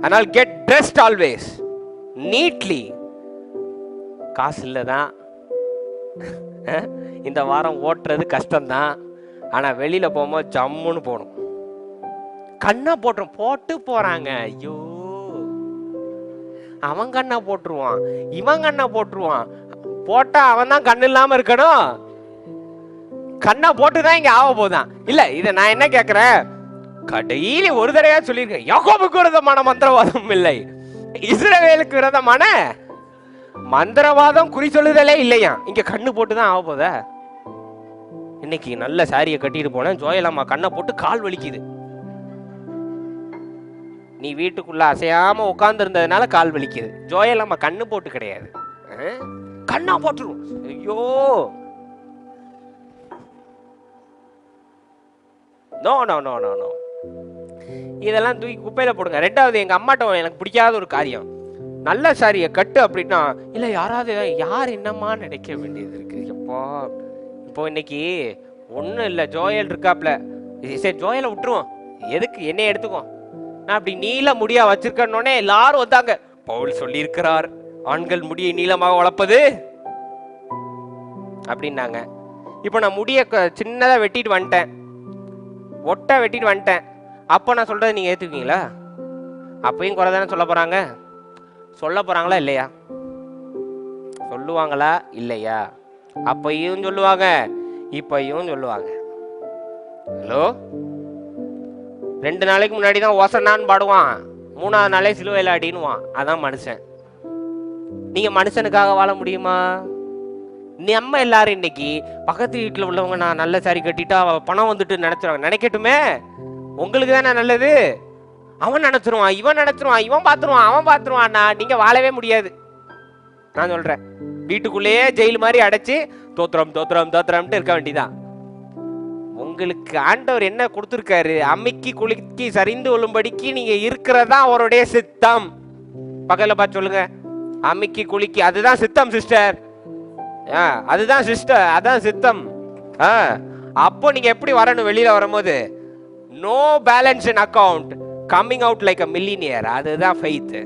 [SPEAKER 1] அதனால கெட் ட்ரெஸ்ட் ஆல்வேஸ் நீட்லி. காசு இல்லதான், இந்த வாரம் ஓட்டுறது கஷ்டம்தான், ஆனா வெளியில போகும்போது ஜம்முன்னு போகணும். கண்ணா போட்டு போறாங்க. ஐயோ, அவன் கண்ணா போட்டுருவான், இவன் கண்ணா போட்டுருவான். போட்டா அவன் தான் கண்ணு இல்லாம இருக்கணும். கண்ணா போட்டுதான் இங்க ஆக போதான். இல்ல இத நான் என்ன கேக்குறேன், கடையில ஒரு தடவையா சொல்லியிருக்கேன், யாக்கோபுக்கு விரோதமான மந்திரவாதம் இல்லை, இஸ்ரவேலுக்கு விரோதமான மந்திரவாதம் குறி சொல்லுதலே இல்லையா. இங்க கண்ணு போட்டுதான் ஆக போத. இன்னைக்கு நல்ல சாரியை கட்டிட்டு போனேன், ஜோயலாமா கண்ணை போட்டு கால் வலிக்குது. நீ வீட்டுக்குள்ள அசையாம உட்கார்ந்து இருந்ததுனால கால் வலிக்குது. ஜோயலாமா கண்ணு போட்டு கிடையாது, கண்ணா போட்டுரும். ஐயோ, no no no no no, இதெல்லாம் தூக்கி குப்பையில போடுங்க. ரெண்டாவது, எங்க அம்மாட்ட எனக்கு பிடிக்காத ஒரு காரியம், நல்ல சாரியை கட்டு அப்படின்னா, இல்லை யாராவது யார் என்னம்மா நினைக்க வேண்டியது இருக்கு. இப்போ இன்னைக்கு ஒன்றும் இல்லை, ஜோயல் இருக்காப்ல, சரி ஜோயலை விட்டுருவோம், எதுக்கு என்னைய எடுத்துக்கோ, நான் அப்படி நீல முடியா வச்சிருக்கோன்னே எல்லாரும் வந்தாங்க, பவுல் சொல்லியிருக்கிறார் ஆண்கள் முடியை நீளமாக வளர்ப்பது அப்படின்னாங்க. இப்போ நான் முடிய சின்னதாக வெட்டிட்டு வந்துட்டேன், ஒட்டை வெட்டிட்டு வந்துட்டேன். அப்போ நான் சொல்றதை நீங்க ஏத்துக்குவீங்களா? அப்பயும் குறை தானே சொல்ல போறாங்க. சொல்ல போறாங்களா இல்லையா? சொல்லுவாங்களா இல்லையா? அப்பையும் சொல்லுவாங்க, இப்பையும் சொல்லுவாங்க. ஹலோ, 2 நாளைக்கு முன்னாடி தான் ஓசனான்னு பாடுவான், 3ஆவது நாளே சிலுவையில் அடின்னுவான். அதான் மனுஷன். நீங்க மனுஷனுக்காக வாழ முடியுமா? நம்ம எல்லாரும் இன்னைக்கு பக்கத்து வீட்டில் உள்ளவங்க நான் நல்ல சாரி கட்டிட்டா பணம் வந்துட்டு நினைச்சிருவாங்க. நினைக்கட்டுமே, உங்களுக்கு தானே நல்லது. அவன் நினைச்சிருவான், இவன் நினைச்சிருவான், இவன் பார்த்துருவான், அவன் பார்த்துருவான்னா நீங்க வாழவே முடியாது. நான் சொல்றேன், வீட்டுக்குள்ளேயே ஜெயில் மாதிரி அடைச்சு தோத்திரம் தோத்திரம் தோத்திரம்ட்டு இருக்க வேண்டியதான். உங்களுக்கு ஆண்டவர் என்ன கொடுத்துருக்காரு? அம்மிக்கு குலுக்கி சரிந்து கொள்ளும்படிக்கு நீங்க இருக்கிறதா அவருடைய சித்தம். பக்கத்துல பார்த்து சொல்லுங்க, அம்மிக்கு குலுக்கி, அதுதான் சித்தம் சிஸ்டர், அதுதான் சிஸ்டர், அதான் சித்தம். அப்போ நீங்க எப்படி வரணும்? வெளியில வரும்போது no balance in account, coming out like a millionaire. அதுதான் faith.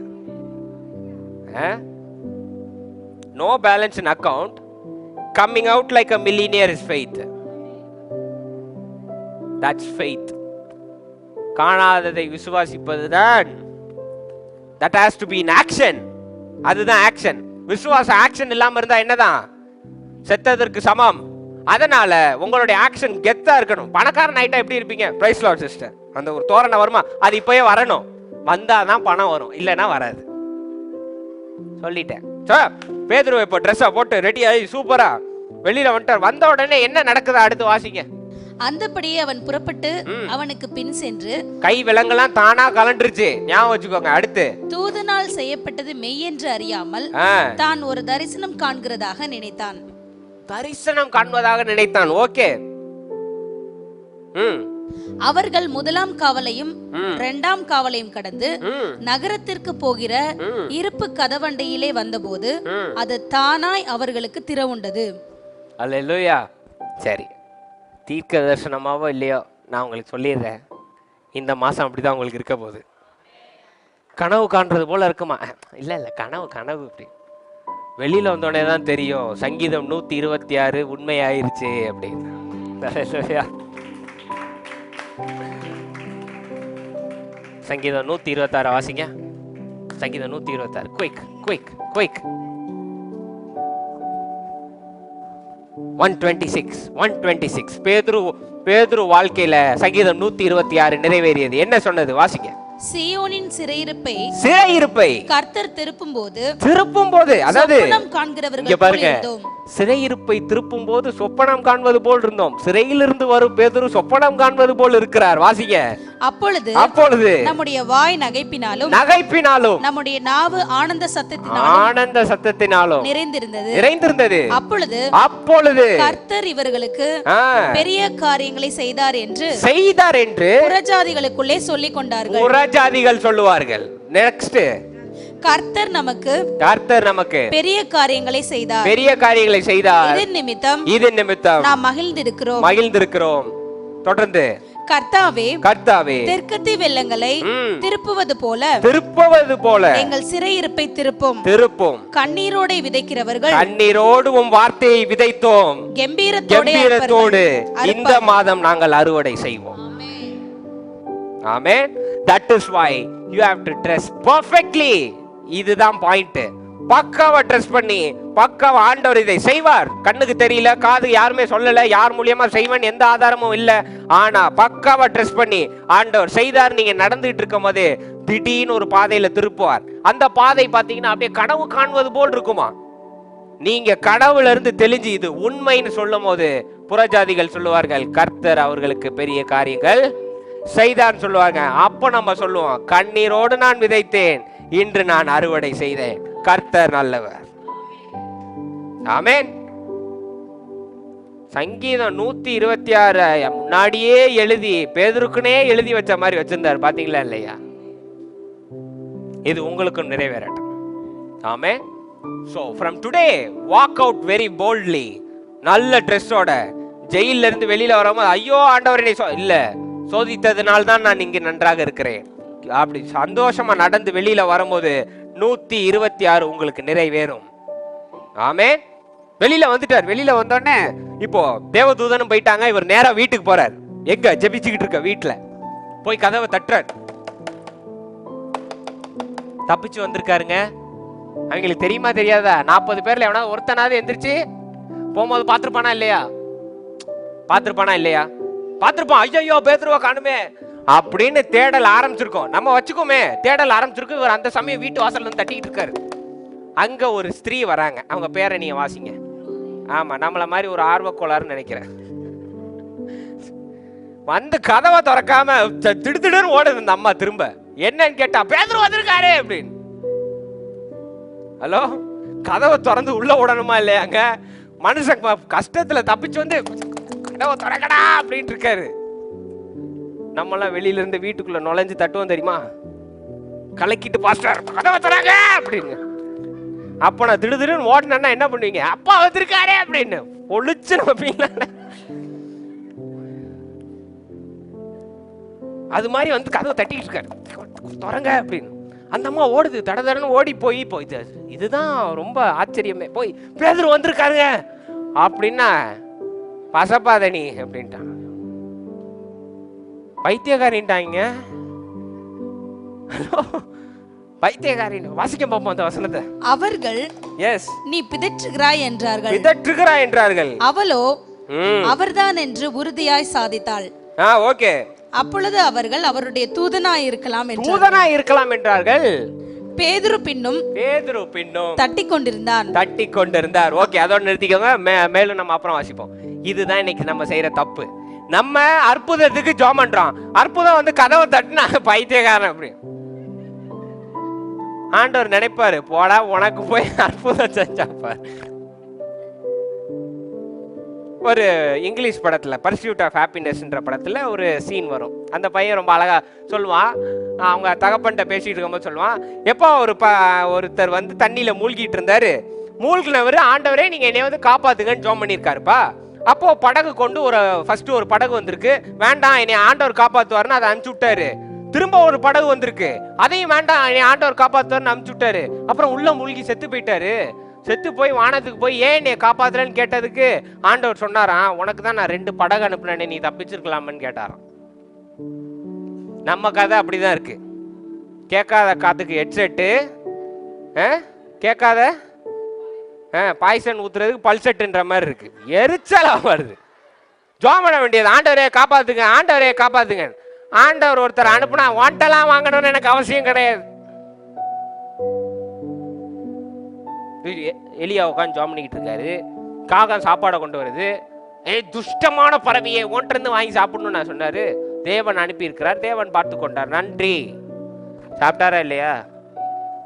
[SPEAKER 1] No balance in account, coming out like a millionaire is faith. That's faith. காணாததை விசுவாசிப்பதுதான். That has to be in action. அதுதான் ஆக்ஷன். விசுவாசம் ஆக்ஷன் இல்லாம இருந்தா என்னதான்? செத்ததற்கு சமம். அதனால உங்களுடைய ஆக்ஷன் கெத்தா இருக்கணும். பணக்காரன் ஆயிட்டா எப்படி இருப்பீங்க? பிரைஸ் லார்ட் சிஸ்டர், அந்த ஒரு தோரணை வருமா, அது இப்பயே வரணும். வந்தாதான் பணம் வரும், இல்லைன்னா வராது. சொல்லிட்டேன். பேதுரு இப்போ ட்ரெஸ்ஸை போட்டு ரெடி ஆகி சூப்பரா வெளியில வந்துட்டார். வந்த உடனே என்ன நடக்குதா அடுத்து வாசிங்க.
[SPEAKER 2] அந்தபடியே அவன் புறப்பட்டு அவனுக்கு பின் சென்று,
[SPEAKER 1] கை விலங்கெல்லாம் தானா கலண்டுருச்சு. ஞாபகம் வச்சுக்கோங்க. அடுத்து,
[SPEAKER 2] தூதனால் செய்யப்பட்டது மெய் என்று அறியாமல் தான் ஒரு தரிசனம் காண்கிறதாக நினைத்தான்.
[SPEAKER 1] தரிசனம் காண்பதாக நினைத்தான். ஓகே.
[SPEAKER 2] அவர்கள் 1ஆம் காவலையும் 2ஆம் காவலையும் கடந்து நகரத்திற்கு போகிற இருப்பு கதவண்டையிலே வந்தபோது அது தானாய் அவர்களுக்கு திறவுண்டது.
[SPEAKER 1] அல்லேலூயா. சரி, தீர்க்க தரிசனமாவோ இல்லையோ, நான் உங்களுக்கு சொல்லிடுறேன், இந்த மாசம் அப்படிதான் உங்களுக்கு இருக்க போகுது. கனவு காண்றது போல இருக்குமா? இல்ல இல்ல, கனவு கனவு இப்படி வெளியில வந்தோடனே தான் தெரியும். சங்கீதம் 126 உண்மையாயிருச்சு அப்படின்னு. சங்கீதம் 126 வாசிங்க. சங்கீதம் 126. Quick quick quick. 126. பேதுரு வாழ்க்கையில சங்கீதம் 126 நிறைவேறியது. என்ன சொன்னது? வாசிங்க.
[SPEAKER 2] சீயோனின் சிறையிருப்பை கர்த்தர் திருப்பும் போது, அதாவது காண்கிறவர்கள் பாருங்க,
[SPEAKER 1] சிறையிருப்பை திருப்பும் போது சொப்பனம் காண்பது போல் இருந்தோம். சிறையிலிருந்து வரும் பேதுரு சொப்பனம் காண்பது போல் இருக்கிறார். வாசிங்க.
[SPEAKER 2] அப்பொழுது நம்முடைய வாய் நகைப்பினாலும் நம்முடைய நாவு ஆனந்த சத்தத்தினாலும் நிறைந்திருந்தது. அப்பொழுது கர்த்தர் இவர்களுக்கு பெரிய காரியங்களை செய்தார் என்று புறஜாதிகளுக்குள்ளே சொல்லிக் கொண்டார்கள்.
[SPEAKER 1] புறஜாதிகள் சொல்லுவார்கள். நெக்ஸ்ட்,
[SPEAKER 2] கர்த்தர் நமக்கு பெரிய காரியங்களை செய்தார். இதன் நிமித்தம் நாம் மகிழ்ந்திருக்கிறோம். தொடர்ந்து, கர்த்தாவே தெற்கத்தி வெள்ளங்களை திருப்புவது போல எங்கள் சிறையிருப்பை திருப்பும். கண்ணீரோடு விதைக்கிறவர்கள்
[SPEAKER 1] கண்ணீரோடு உம் வார்த்தையை விதைத்தோம், கெம்பீரத்தோடு இந்த மாதம் நாங்கள் அறுவடை செய்வோம். ஆமென். That is why you have to dress perfectly. இதுதான் பாயிண்ட். பக்காவா ட்ரெஸ் பண்ணி பக்காவா ஆண்டவர் இதை செய்வார். கண்ணுக்கு தெரியல, காது யாருமே சொல்லல, யார் மூலியமா செய்வேன் எந்த ஆதாரமும் இல்ல. ஆனா பக்காவா ட்ரெஸ் பண்ணி ஆண்டவர் செய்தார். நீங்க நடந்துட்டு இருக்கும் போது திடீர்னு ஒரு பாதையில திருப்புவார். அந்த பாதை பாத்தீங்கன்னா அப்படியே கனவு காண்பது போல் இருக்குமா. நீங்க கடவுள இருந்து தெளிஞ்சு இது உண்மைன்னு சொல்லும் போது புறஜாதிகள் சொல்லுவார்கள், கர்த்தர் அவர்களுக்கு பெரிய காரியங்கள் செய்தான் சொல்லுவாங்க. அப்ப நம்ம சொல்லுவோம், கண்ணீரோடு நான் விதைத்தேன், இன்று நான் அறுவடை செய்தேன், கர்த்தர் நல்லவர். ஆமென். சங்கீதம் 126 முன்னாடியே எழுதி பேதுருக்குனே எழுதி வச்ச மாதிரி வச்சிருந்தாரு. பாத்தீங்களா இல்லையா? இது உங்களுக்கும் நிறைவேறட்டும். ஆமே. So from today walk out very boldly. நல்ல ட்ரெஸ்ஸோட ஜெயில இருந்து வெளியில வரும்போது ஐயோ ஆண்டவரே இல்ல, சோதித்ததுனால தான் நான் இங்க நன்றாக இருக்கிறேன் அப்படி சந்தோஷமா நடந்து வெளியில வரும்போது 126 உங்களுக்கு நிறைவேறும். ஆமே. வெளியில வந்துட்டார். வெளியில வந்தோடனே இப்போ தேவதூதனும் போயிட்டாங்க. இவர் நேரா வீட்டுக்கு போறார். எங்க ஜெபிச்சுக்கிட்டு இருக்க வீட்டுல போய் கதவை தட்டுறார். தப்பிச்சு வந்திருக்காருங்க. அவங்களுக்கு தெரியுமா தெரியாதா? 40 பேர்ல எவனா ஒருத்தனாவது எந்திரிச்சு போகும்போது பாத்துருப்பானா இல்லையா? பாத்துருப்பானா இல்லையா? பாத்துருப்பான். ஐயோ பேதுருவ காணுமே அப்படின்னு தேடல் ஆரம்பிச்சிருக்கோம். நம்ம வச்சுக்கோமே தேடல் ஆரம்பிச்சிருக்கோம். இவர் அந்த சமயம் வீட்டு வாசல்ல இருந்து தட்டிக்கிட்டு இருக்காரு. அங்க ஒரு ஸ்திரீ வராங்க. அவங்க பேரை நீங்க வாசிங்க. ஆமா, நம்மள மாதிரி ஒரு ஆர்வக்கோளாறுன்னு நினைக்கிறேன். வந்து கதவை திறக்காம திடுதிடுன்னு ஓடுது இந்த அம்மா. திரும்ப என்னன்னு கேட்டா பேதுரு வந்திருக்காரு அப்படின்னு. ஹலோ, கதவை திறந்து உள்ள விடணுமா இல்லையாங்க? மனுஷன் கஷ்டத்துல தப்பிச்சு வந்து கதவை திறக்கடா அப்படின்ட்டு இருக்காரு. நம்மளாம் வெளியில இருந்து வீட்டுக்குள்ள நுழைஞ்சு தட்டுவோம் தெரியுமா? கலக்கிட்டு பாஸ்டர் கதவை திறங்க அப்படின்னு. அப்ப நான் திடுதிடுன்னு ஓடினா என்ன பண்ணுவீங்க? அப்பா வந்திருக்காரே அப்படின்னு ஒளிச்சு நம்ம அது மாதிரி வந்து கதவை தட்டிட்டு இருக்காரு. திறங்க அப்படின்னு. அந்த அம்மா ஓடுது. தடன்னு ஓடி போய் இதுதான் ரொம்ப ஆச்சரியமே. போய் பேதுரு வந்திருக்காருங்க அப்படின்னா பசப்பாதனி அப்படின்ட்டான். பைத்தியக்காரின்ட்டாங்க. பைத்தியக்காரின் வாசிக்க பார்ப்போம் அந்த வசனத்தை.
[SPEAKER 2] அவர்கள்
[SPEAKER 1] எஸ்
[SPEAKER 2] நீ பிதற்றுகிறாய் என்றார்கள்.
[SPEAKER 1] பிதற்றுகிறாய் என்றார்கள்.
[SPEAKER 2] அவளோ அவர்தான் என்று உறுதியாய் சாதித்தாள்.
[SPEAKER 1] ஓகே.
[SPEAKER 2] அப்பொழுது அவர்கள் அவருடைய தூதனாய் இருக்கலாம்
[SPEAKER 1] என்றார்கள்.
[SPEAKER 2] பேதுரு பின்னும் தட்டிக் கொண்டிருந்தார். ஓகே, அதோட நிறுத்திக்கோங்க. மேலும் நம்ம அப்புறம் வாசிப்போம். இதுதான் இன்னைக்கு நம்ம செய்யற தப்பு. நம்ம அற்புதத்துக்கு ஜெபம் பண்றோம். அற்புதம் வந்து கதவை தட்டினா பைத்தியக்காரன் அப்படி. ஆண்டவர் நினைப்பாரு, போடா உனக்கு போய் அற்புதம் செஞ்சாப்பார். ஒரு இங்கிலீஷ் படத்துல பர்சியூட் ஆஃப் ஹாப்பினஸ்ன்ற படத்துல ஒரு சீன் வரும். அந்த பையன் ரொம்ப அழகா சொல்லுவான். அவங்க தகப்பன்ட்ட பேசிட்டு இருக்கும்போது சொல்லுவான், எப்போ ஒருத்தர் வந்து தண்ணியில மூழ்கிட்டு இருந்தாரு. மூழ்கினவர் ஆண்டவரே நீங்க என்னைய வந்து காப்பாத்துங்கன்னு ஜெபம் பண்ணியிருக்காருப்பா. அப்போ படகு கொண்டு ஃபர்ஸ்ட் ஒரு படகு வந்திருக்கு. வேண்டாம் என்னை ஆண்டவர் காப்பாத்துவாருன்னு அதை அனுப்பிச்சு விட்டாரு. திரும்ப ஒரு படகு வந்திருக்கு. அதையும் வேண்டாம் என்னை ஆண்டவர் காப்பாத்துவாருன்னு அனுப்பிச்சு விட்டாரு. அப்புறம் உள்ள மூழ்கி செத்து போயிட்டாரு. செத்து போய் வானத்துக்கு போய் ஏன் என்னை காப்பாத்துறேன்னு கேட்டதுக்கு ஆண்டவர் சொன்னாராம், உனக்கு தான் நான் 2 படகு அனுப்புனேன், நீ தப்பிச்சிருக்கலாமன்னு கேட்டாராம். நம்ம கதை அப்படிதான் இருக்கு. கேட்காத காத்துக்கு ஹெட்செட்டு, கேட்காத பாய்சன் ஊத்துறதுக்கு பல்செட்டுன்ற மாதிரி இருக்கு. எரிச்சலா வருது. ஜெபம் பண்ண வேண்டியது, ஆண்டவரே காப்பாத்துங்க, ஆண்டவரே காப்பாத்துங்க. ஆண்டவர் ஒருத்தர் அனுப்புனா வாண்டெல்லாம் வாங்கணும்னு எனக்கு அவசியம் கிடையாது. எலியா உட்காந்து ஜெபம் பண்ணிக்கிட்டு இருக்காரு. காகம் சாப்பாடை கொண்டு வருது. துஷ்டமான பறவையை ஒன்றிருந்து வாங்கி சாப்பிடணும்னு நான் சொன்னாரு. தேவன் அனுப்பி இருக்கிறார். தேவன் பார்த்து கொண்டார். நன்றி. சாப்பிட்டாரா இல்லையா?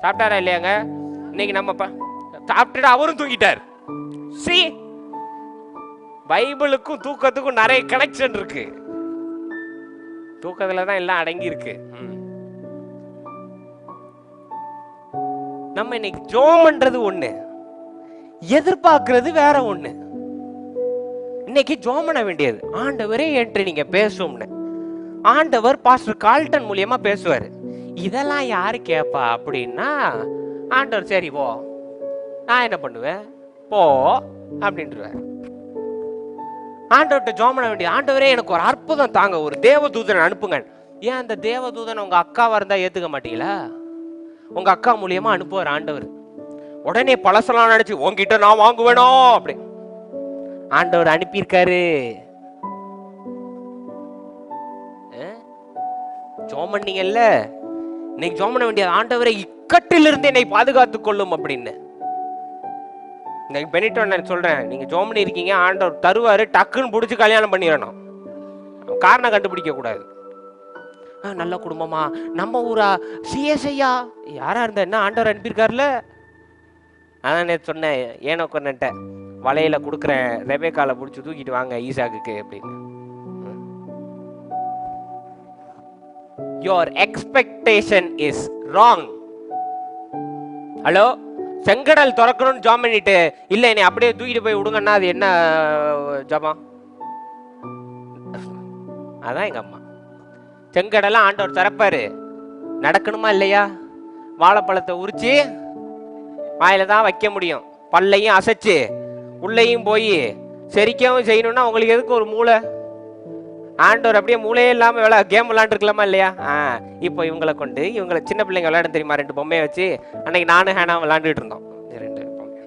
[SPEAKER 2] சாப்பிட்டாரா இல்லையாங்க? இன்னைக்கு நம்ம சாப்பிட்டுட்டு அவரும் தூங்கிட்டார். பைபிளுக்கும் தூக்கத்துக்கும் நிறைய கனெக்ஷன் இருக்கு. தூக்கத்துல தான் எல்லாம் அடங்கி இருக்கு. நம்ம இன்னைக்கு ஜெபம் பண்றது ஒண்ணு, எதிர்பார்க்கிறது வேற ஒண்ணு. இன்னைக்கு ஜெபம் பண்ண வேண்டியது, ஆண்டவரே என்று நீங்க பேசும்னு. ஆண்டவர் பாஸ்டர் கால்டன் மூலியமா பேசுவாரு. இதெல்லாம் யாரு கேட்பா அப்படின்னா, ஆண்டவர் சரி போ, நான் என்ன பண்ணுவேன் போ அப்படின்ட்டுருவார். ஆண்டவர்கிட்ட ஜெபம் பண்ண வேண்டியது, ஆண்டவரே எனக்கு ஒரு அற்புதம் தாங்க, ஒரு தேவதூதனை அனுப்புங்க. ஏன் அந்த தேவதூதன் உங்க அக்காவா இருந்தா ஏத்துக்க மாட்டீங்களா? உங்க அக்கா மூலியமா அனுப்புவார் ஆண்டவர். உடனே பழசெல்லாம் நினைச்சு உங்ககிட்ட நான் வாங்குவேனோ அப்படி ஆண்டவர் அனுப்பியிருக்காரு. ஜெபம் பண்ணீங்கல்ல, இன்னைக்கு ஜெபம் பண்ண வேண்டியது, ஆண்டவரை இக்கட்டிலிருந்து என்னை பாதுகாத்துக் கொள்ளும் அப்படின்னு. இன்னைக்கு பெனிட்டோ நான் சொல்றேன், நீங்க ஜெபம் பண்ணி இருக்கீங்க, ஆண்டவர் தருவாரு, டக்குன்னு பிடிச்சி கல்யாணம் பண்ணிடணும். காரணம் கண்டுபிடிக்க கூடாது. நல்ல குடும்பமா, நம்ம ஊரா, சிஎஸ்ஐயா, யாரா இருந்தா என்ன, ஆண்டவர் அனுப்பியிருக்காருல. அதான் நேற்று சொன்னேன், ஏனோ கொன்னுட்ட
[SPEAKER 1] வலையில கொடுக்குறேன், ரெபேக்கால பிடிச்சி தூக்கிட்டு வாங்க ஈசாக்குக்கு அப்படின்னு. Your expectation is wrong. Hello, செங்கடல் திறக்கணும்னு ஜாம் பண்ணிட்டு இல்ல என்னை அப்படியே தூக்கிட்டு போய் விடுங்கன்னா அது என்ன ஜாபம்? அதான் எங்க அம்மா. செங்கடலாம் ஆண்டவர் திறப்பாரு, நடக்கணுமா இல்லையா? வாழைப்பழத்தை உரிச்சு வாயில தான் வைக்க முடியும், பல்லையும் அசைச்சு உள்ளேயும் போய் செரிக்கவும் செய்யணும்னா உங்களுக்கு எதுக்கு ஒரு மூளை? ஆண்டவர் அப்படியே மூளையே இல்லாம கேம் விளையாண்டுருக்கலாமா இல்லையா? இப்போ இவங்களை கொண்டு இவங்களை சின்ன பிள்ளைங்க விளையாட தெரியுமா, 2 பொம்மையை வச்சு அன்னைக்கு நானும் ஹேனா விளையாண்டுட்டு இருந்தோம், 2 பொம்மை.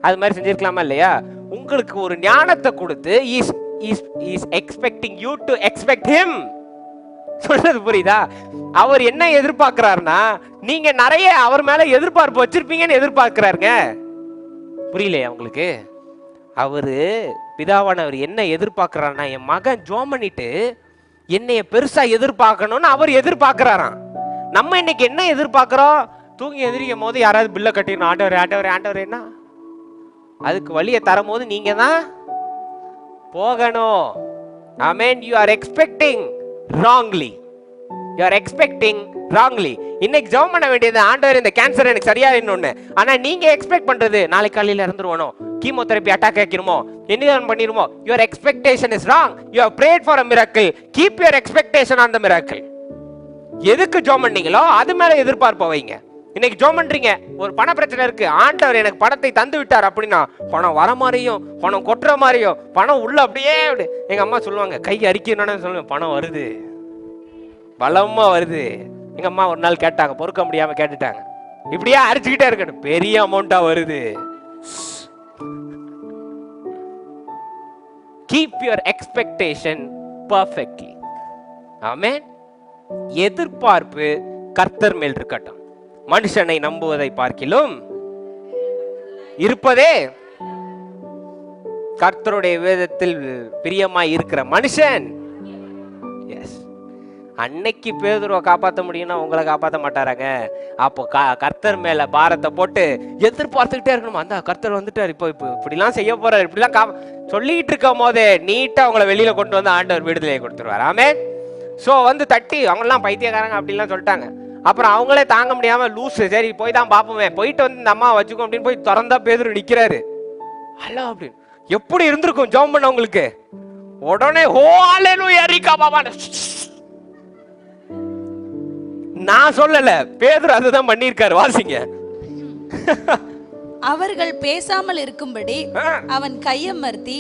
[SPEAKER 1] அது மாதிரி செஞ்சிருக்கலாமா இல்லையா? உங்களுக்கு ஒரு ஞானத்தை கொடுத்து is expecting you to expect him. சொல்றது புரியுதா? அவர் என்ன எதிர்பார்க்கிறாருன்னா நீங்க நிறைய அவர் மேல எதிர்பார்ப்பு வச்சிருப்பீங்கன்னு எதிர்பார்க்கிறாருங்க. புரியலையா உங்களுக்கு? அவரு பிதாவானவர் என்ன எதிர்பார்க்கிறாருன்னா என் மகன் ஜோம் பண்ணிட்டு என்னைய பெருசா எதிர்பார்க்கணும்னு அவர் எதிர்பார்க்கிறாராம். நம்ம இன்னைக்கு என்ன எதிர்பார்க்கிறோம்? தூங்கி எதிரிக்கும் போது யாராவது பில்லை கட்டிடணும், ஆண்டவர் ஆண்டவர் ஆண்டவர் என்ன, அதுக்கு வழியை தரும் போது நீங்க தான் போகணும். ஆமென். You are expecting wrongly. You are expecting wrongly. இன்னைக்கு ஜெபம் பண்ண வேண்டியது ஆண்டவர் இந்த கேன்சர் எனக்கு சரியாயிடணும்னு. ஆனா நீங்க எக்ஸ்பெக்ட் பண்றது நாளைக்கு காலையில இறந்துருவானோ, கீமோதெரபி அட்டாக் ஆக்கிருமோ, என்ன பண்ணிருமோ. Your expectation is wrong. You have prayed for a miracle. Keep your expectation on the miracle. எதுக்கு ஜெபம் பண்ணீங்களோ அது மேல எதிர்பார்ப்ப வைங்க. இன்னைக்கு ஜெபம் பண்றீங்க, ஒரு பண பிரச்சனை இருக்கு, ஆண்டவர் எனக்கு பணத்தை தந்து விட்டார் அப்படின்னா பணம் வர மாதிரியும் பணம் கொட்டுற மாதிரியும் பணம் உள்ள அப்படியே எங்க அம்மா சொல்லுவாங்க, கை அரிக்கணும்னு சொல்லுவேன், பணம் வருது, பலமா வருது. எங்க அம்மா ஒரு நாள் கேட்டாங்க, பொறுக்க முடியாம கேட்டுட்டாங்க, இப்படியே அரிச்சுக்கிட்டே இருக்கணும், பெரிய அமௌண்டா வருது. Keep your expectation perfectly. ஆமென். எதிர்பார்ப்பு கர்த்தர் மேல் இருக்கட்டும். மனுஷனை நம்புவதை பார்க்கிலும் இருப்பதே கர்த்தருடைய வேதத்தில் பிரியமாய் இருக்கிற மனுஷன். எஸ், அன்னைக்கு பேதுருவை காப்பாற்ற முடியும்னா உங்களை காப்பாற்ற மாட்டாராங்க. அப்போ கர்த்தர் மேல பாரத்தை போட்டு எதிர்பார்த்துக்கிட்டே இருக்கணும். அந்த கர்த்தர் வந்துட்டார், இப்போ இப்படிலாம் செய்ய போறாரு, இப்படிலாம் சொல்லிட்டு இருக்கும் போதே நீட்டா அவங்களை வெளியில கொண்டு வந்து ஆண்டவர் விடுதலையை கொடுத்துருவார். ஆமென். ஸோ வந்து தட்டி அவங்களாம் பைத்தியக்காரங்க அப்படின்லாம் சொல்லிட்டாங்க. அப்புறம் அவங்களே தாங்க முடியாம லூசு, சரி போய் தான் பார்ப்போமே, போயிட்டு வந்து இந்த அம்மா வச்சுக்கோ அப்படின்னு போய் திறந்தா பேதுரு நிக்கிறாரு. ஹலோ அப்படின்னு எப்படி இருந்திருக்கும் ஜெபம் பண்ண உங்களுக்கு? உடனே ஹோ அல்லேலூயா ரிகா பாபா. நான் சொல்லல, பேதுரு அதுதான் பண்ணியிருக்காரு. வாசிங்க.
[SPEAKER 2] அவர்கள் பேசாமல் இருக்கும்படி அவன் கையமர்த்தி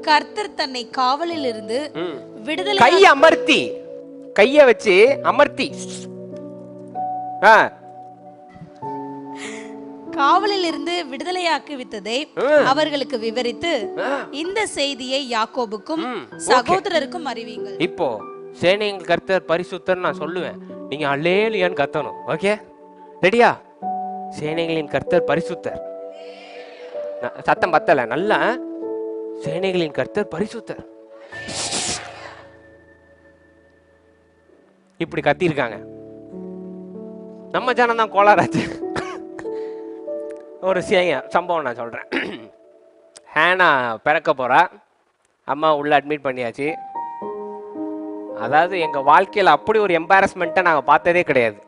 [SPEAKER 2] கர்த்தர் தன்னை காவலில் இருந்து விடுதலை
[SPEAKER 1] கையமர்த்தி, கைய வச்சு அமர்த்தி
[SPEAKER 2] காவலில் இருந்து விடுதலையாக்கி விட்டதை அவர்களுக்கு விவரித்து இந்த செய்தியை யாக்கோபுக்கும் சகோதரருக்கும் அறிவிங்கள்.
[SPEAKER 1] இப்போ சேனைகள் கர்த்தர் பரிசுத்தர் நான் சொல்லுவேன், நீங்க அல்லேலூயான்னு கத்தணும். ஓகே, ரெடியா? சேனைகளின் கர்த்தர் பரிசுத்தர். சத்தம் பத்தல, நல்லா சேனைகளின் கர்த்தர் பரிசுத்தர் இப்படி கத்திருக்காங்க. நம்ம ஜனம் தான் கோளாராச்சு. ஒரு சம்பவம் நான் சொல்றேன். ஹேனா பிறக்க போறா, அம்மா உள்ள அட்மிட் பண்ணியாச்சு. அதாவது எங்க வாழ்க்கையில் அப்படி ஒரு எம்பாரஸ்மெண்ட்டை நாங்கள் பார்த்ததே கிடையாது.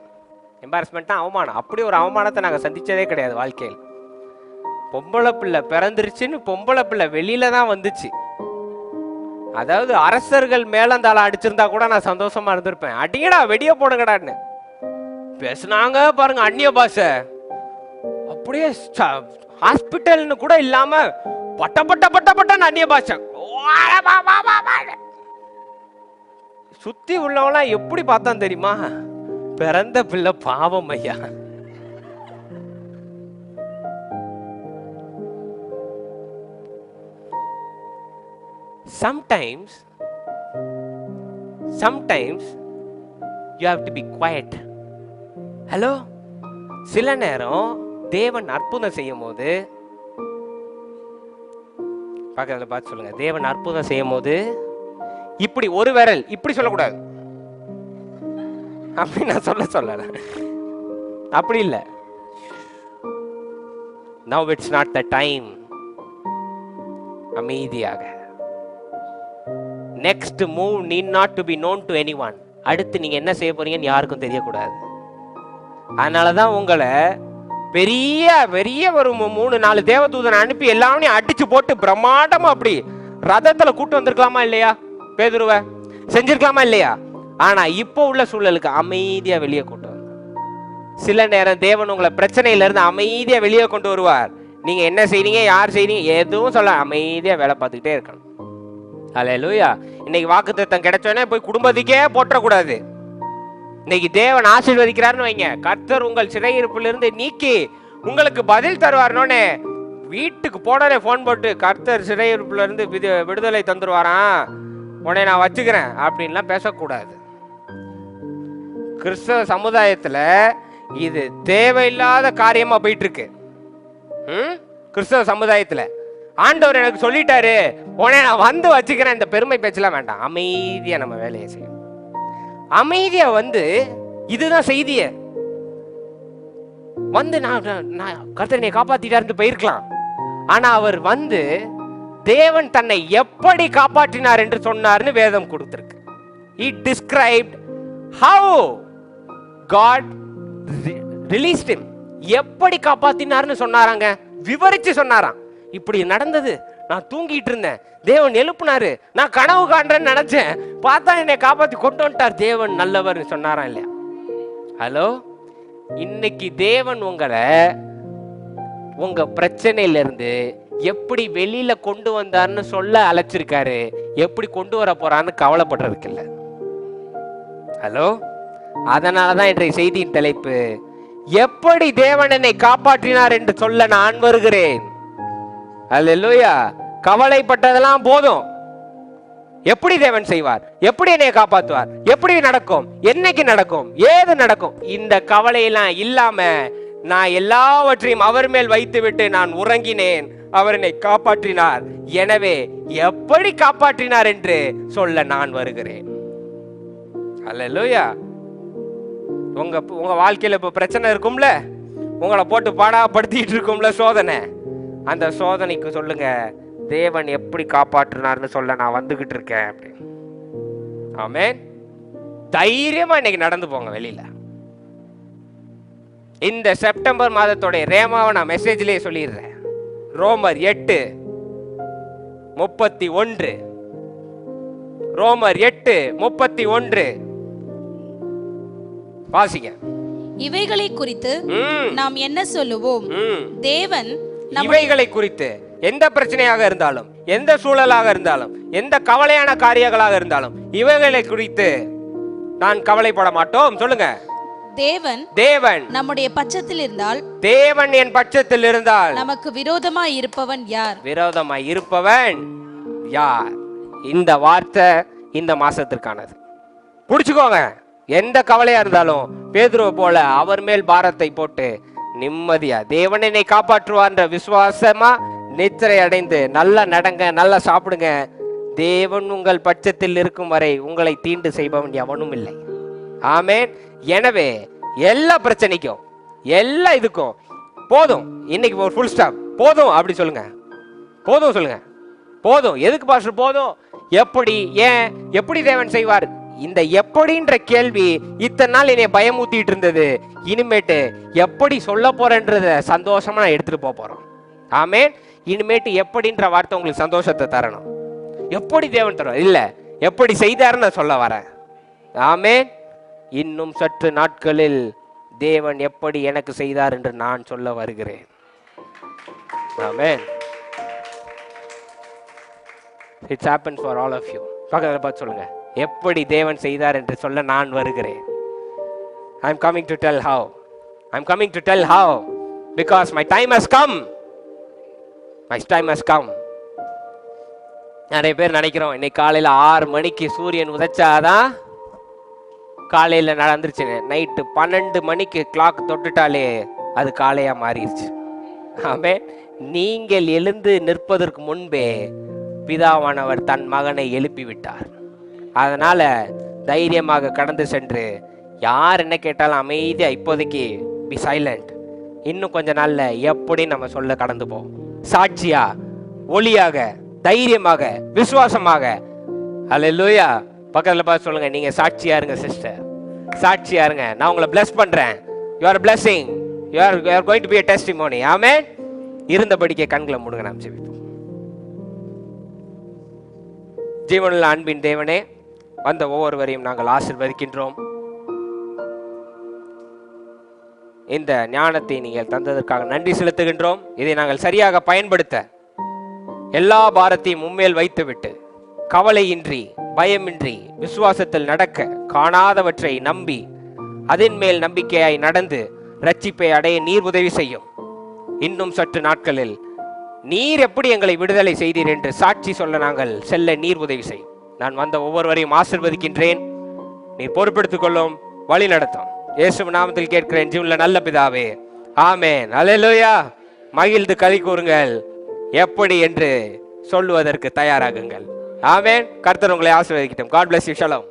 [SPEAKER 1] எம்பாரஸ்மெண்ட்னா அவமானம், அப்படி ஒரு அவமானத்தை நாங்கள் சந்திச்சதே கிடையாது வாழ்க்கையில். பொம்பளை பிள்ளை பிறந்துருச்சுன்னு பொம்பளை பிள்ளை வெளியில தான் வந்துச்சு. அதாவது அரசர்கள் மேலந்தால அடிச்சிருந்தா கூட நான் சந்தோஷமா இருந்திருப்பேன். அடிங்கடா வெடிய போடுங்கடான்னு பேசுனாங்க பாருங்க, அந்நிய பாஷை. அப்படியே ஹாஸ்பிட்டல்னு கூட இல்லாம பட்ட பட்ட பட்ட பட்ட அந்நிய பாஷை. சுத்தி உள்ளவங்களாம் எப்படி பார்த்தான் தெரியுமா? பிறந்த பிள்ளை பாவம் ஐயா. Sometimes you have to be quiet. Hello, சில நேரம் தேவன் அற்புதம் செய்யும் போது, பக்கத்துல பார்த்து சொல்லுங்க, தேவன் அற்புதம் செய்யும் போது இப்படி ஒரு விரல் இப்படி சொல்லக்கூடாது. அப்படி நான் சொல்லல, அப்படி இல்லை. Now it's not the time. அமைதியாக. Next move need not to be known to anyone. அடுத்து நீங்க என்ன செய்ய போறீங்கன்னு யாருக்கும் தெரியக்கூடாது. அதனாலதான் உங்களை பெரிய பெரிய ஒரு 3-4 தேவதூதனை அனுப்பி எல்லாமே அடிச்சு போட்டு பிரம்மாண்டமா அப்படி ரதத்துல கூட்டு வந்திருக்கலாமா இல்லையா? பேதுருவ செஞ்சிருக்கலாமா இல்லையா? ஆனா இப்போ உள்ள சூழலுக்கு அமைதியா வெளியே கொண்டு வந்தார். சில நேரம் தேவன் உங்களை பிரச்சனையில இருந்து அமைதியா வெளியே கொண்டு வருவார். நீங்க என்ன செய்றீங்க, யார் செய்றீங்க எதுவும் சொல்ல, அமைதியா வேலை பார்த்துக்கிட்டே இருக்கணும். அல்லேலூயா. இன்னைக்கு வாக்குத்தத்தம் கிடைச்சோன்னே போய் குடும்பத்துக்கே போற்றக்கூடாது. இன்னைக்கு தேவன் ஆசீர்வதிக்கிறார்னு வைங்க, கர்த்தர் உங்கள் சிறையிருப்பிலிருந்து நீக்கி உங்களுக்கு பதில் தருவார்னோனே வீட்டுக்கு போனே போன் போட்டு கர்த்தர் சிறையிருப்புல இருந்து விடுதலை தந்துருவாராம், உடனே நான் வச்சுக்கிறேன் அப்படின்லாம் பேசக்கூடாது. கிறிஸ்தவ சமுதாயத்துல இது தேவையில்லாத காரியமா போயிட்டு இருக்கு. கிறிஸ்தவ சமுதாயத்துல ஆண்டவர் எனக்கு சொல்லிட்டாரு, உடனே நான் வந்து வச்சுக்கிறேன், இந்த பெருமை பேச்செல்லாம் வேண்டாம். அமைதியா நம்ம வேலையை செய்யணும். அமைதியா வந்து இதுதான் செய்திய வந்து நான் கர்த்தர் என்னை காப்பாத்திட்டாரு போயிருக்கலாம். ஆனா அவர் வந்து தேவன் தன்னை எப்படி காப்பாற்றினார் என்று சொன்னார்னு வேதம் கொடுத்திருக்கு. He described how God released him. எப்படி காப்பாத்தினார்னு சொன்னாராங்க, விவரிச்சு சொன்னாராம். இப்படி நடந்தது, நான் தூங்கிட்டு இருந்தேன், தேவன் எழுப்புனாரு, நான் கனவு காண்றேன்னு நினைச்சேன், பார்த்தா என்னை காப்பாத்தி கொண்டு வந்துட்டார், தேவன் நல்லவர் சொன்னாராம் இல்லையா? ஹலோ, இன்னைக்கு தேவன் உங்களை உங்க பிரச்சனையில இருந்து எப்படி வெளியில கொண்டு வந்தார்னு சொல்ல அழைச்சிருக்காரு. எப்படி கொண்டு வர போறான்னு கவலைப்படுறதுக்கு இல்ல. ஹலோ, அதனாலதான் இன்றைய செய்தியின் தலைப்பு, எப்படி தேவன் என்னை காப்பாற்றினார் என்று சொல்ல நான் வருகிறேன். அல்லேலூயா. கவலைப்பட்டதெல்லாம் போதும். எப்படி தேவன் செய்வார், எப்படி என்னை காப்பாற்றுவார், எப்படி நடக்கும், என்னைக்கு நடக்கும், ஏது நடக்கும், இந்த கவலையெல்லாம் இல்லாம நான் எல்லாவற்றையும் அவர் மேல் வைத்து விட்டு நான் உறங்கினேன். அவர் என்னை காப்பாற்றினார், எனவே எப்படி காப்பாற்றினார் என்று சொல்ல நான் வருகிறேன். அல்லேலூயா. உங்க வாழ்க்கையில இப்ப பிரச்சனை இருக்கும்ல, உங்களை போட்டு பாடாப்படுத்திட்டு இருக்கும்ல சோதனை, அந்த சோதனைக்கு சொல்லுங்க, தேவன் எப்படி காப்பாற்றினார்னு சொல்ல நான் வந்துகிட்டு இருக்கேன் அப்படின்னு. ஆமென். தைரியமா இன்னைக்கு நடந்து போங்க வெளியில. இந்த செப்டம்பர் மாதத்தோட ரேமாவை நான் மெசேஜ்லயே சொல்லிடுறேன். ரோமர் 8:31. ரோமர் 8:31 வாசிங்க.
[SPEAKER 2] இவைகளை குறித்து நாம் என்ன சொல்லுவோம்? தேவன்
[SPEAKER 1] இவைகளை குறித்து எந்த பிரச்சனையாக இருந்தாலும், எந்த சூழலாக இருந்தாலும், எந்த கவலையான காரியங்களாக இருந்தாலும், இவைகளை குறித்து நான் கவலைப்பட மாட்டோம். சொல்லுங்க. தேவன்
[SPEAKER 2] நம்முடைய பட்சத்தில் இருந்தால்,
[SPEAKER 1] தேவன் என் பட்சத்தில் இருந்தால்
[SPEAKER 2] நமக்கு விரோதமாய் இருப்பவன் யார்?
[SPEAKER 1] விரோதமாய் இருப்பவன் யார்? இந்த வார்த்தை இந்த மாசத்திற்கானது. புடிச்சுக்கோங்க. எந்த கவலையா இருந்தாலும் பேதுருவை போல அவர் மேல் பாரத்தை போட்டு நிம்மதியா தேவன் என்னை காப்பாற்றுவார்ன்ற விசுவாசமா நித்திரை அடைந்து நல்லா நடங்க, நல்லா சாப்பிடுங்க. தேவன் உங்கள் பட்சத்தில் இருக்கும் வரை உங்களை தீண்டு செய்பவன் எவனும் இல்லை. ஆமென். எனவே எல்லா பிரச்சனைக்கும், எல்லா இதுக்கும் போதும், இன்னைக்கு ஒரு ஃபுல் ஸ்டாப் போதும் அப்படி சொல்லுங்க. போதும் சொல்லுங்க. போதும். எதுக்கு பாஸ்டர் போதும்? எப்படி, ஏன், எப்படி தேவன் செய்வார்? இந்த எப்படின்ற கேள்வி இத்தனை நாள் என்னை பயமூத்திட்டு இருந்தது. இனிமேட்டு எப்படி சொல்ல போறேன்றத சந்தோஷமா நான் எடுத்துட்டு போறோம். ஆமென். இனிமேட்டு எப்படின்ற வார்த்தை உங்களுக்கு சந்தோஷத்தை தரணும். எப்படி தேவன் தரும் இல்ல, எப்படி செய்தாருன்னு நான் சொல்ல வரேன். ஆமென். இன்னும் சற்று நாட்களில் தேவன் எப்படி எனக்கு செய்தார் என்று நான் சொல்ல வருகிறேன். ஆமென். It's happened for all of you. பக்கத்துல பார்த்து சொல்லுங்க, எப்படி தேவன் செய்தார் என்று சொல்ல நான் வருகிறேன். I'm coming to tell how. I'm coming to tell how because my time has come. My time has come. நிறைய பேர் நினைக்கிறோம் இன்னைக்கு காலையில 6 மணிக்கு சூரியன் உதைச்சாதான் காலையில நடந்துருச்சு. நைட்டு 12 மணிக்கு கிளாக் தொட்டுட்டாலே அது காலையா மாறிடுச்சு. ஆமே. நீங்கள் எழுந்து நிற்பதற்கு முன்பே பிதாவானவர் தன் மகனை எழுப்பி விட்டார். அதனால தைரியமாக கடந்து சென்று யார் என்ன கேட்டாலும் அமைதியா இப்போதைக்கு பி சைலண்ட். இன்னும் கொஞ்ச நாள்ல எப்படி நம்ம சொல்ல கடந்து போவோம். சாட்சியா, ஒளியாக, தைரியமாக, விசுவாசமாக. அல்லேலூயா. பக்கத்துல பார்த்து சொல்லுங்க, நீங்க சாட்சியா இருங்க சிஸ்டர், சாட்சியா இருங்க. நான் உங்களை bless பண்றேன். You are a blessing. You are going to be a testimony. ஆமென். இருந்தபடிக்கே கண்களை மூடுங்க, நாம் ஜெபிப்போம். ஜீவனுள்ள அன்பின் தேவனே, வந்த ஒவ்வொருவரையும் நாங்கள் ஆசீர்வதிக்கின்றோம். இந்த ஞானத்தை நீங்கள் தந்ததற்காக நன்றி செலுத்துகின்றோம். இதை நாங்கள் சரியாக பயன்படுத்த, எல்லா பாரத்தையும் உம்மேல் வைத்துவிட்டு, கவலையின்றி, பயமின்றி, விசுவாசத்தில் நடக்க, காணாதவற்றை நம்பி அதன் மேல் நம்பிக்கையாய் நடந்து ரட்சிப்பை அடைய நீர் உதவி செய்யும். இன்னும் சற்று நாட்களில் நீர் எப்படி எங்களை விடுதலை செய்தீர் என்று சாட்சி சொல்ல நாங்கள் செல்ல நீர் உதவி செய்யும். நான் வந்த ஒவ்வொருவரையும் ஆசீர்வதிக்கின்றேன். நீர் பொறுப்பெடுத்துக் கொள்ளும், வழி நடத்தும். இயேசு நாமத்தில் கேட்கிறேன் ஜீவனுள்ள நல்ல பிதாவே, ஆமென். அல்லேலூயா. மகிழ்ந்து களி கூறுங்கள், எப்படி என்று சொல்லுவதற்கு தயாராகுங்கள். ஆமென். கர்த்தர் உங்களை ஆசீர்வதிக்கட்டும். God bless you. Shalom.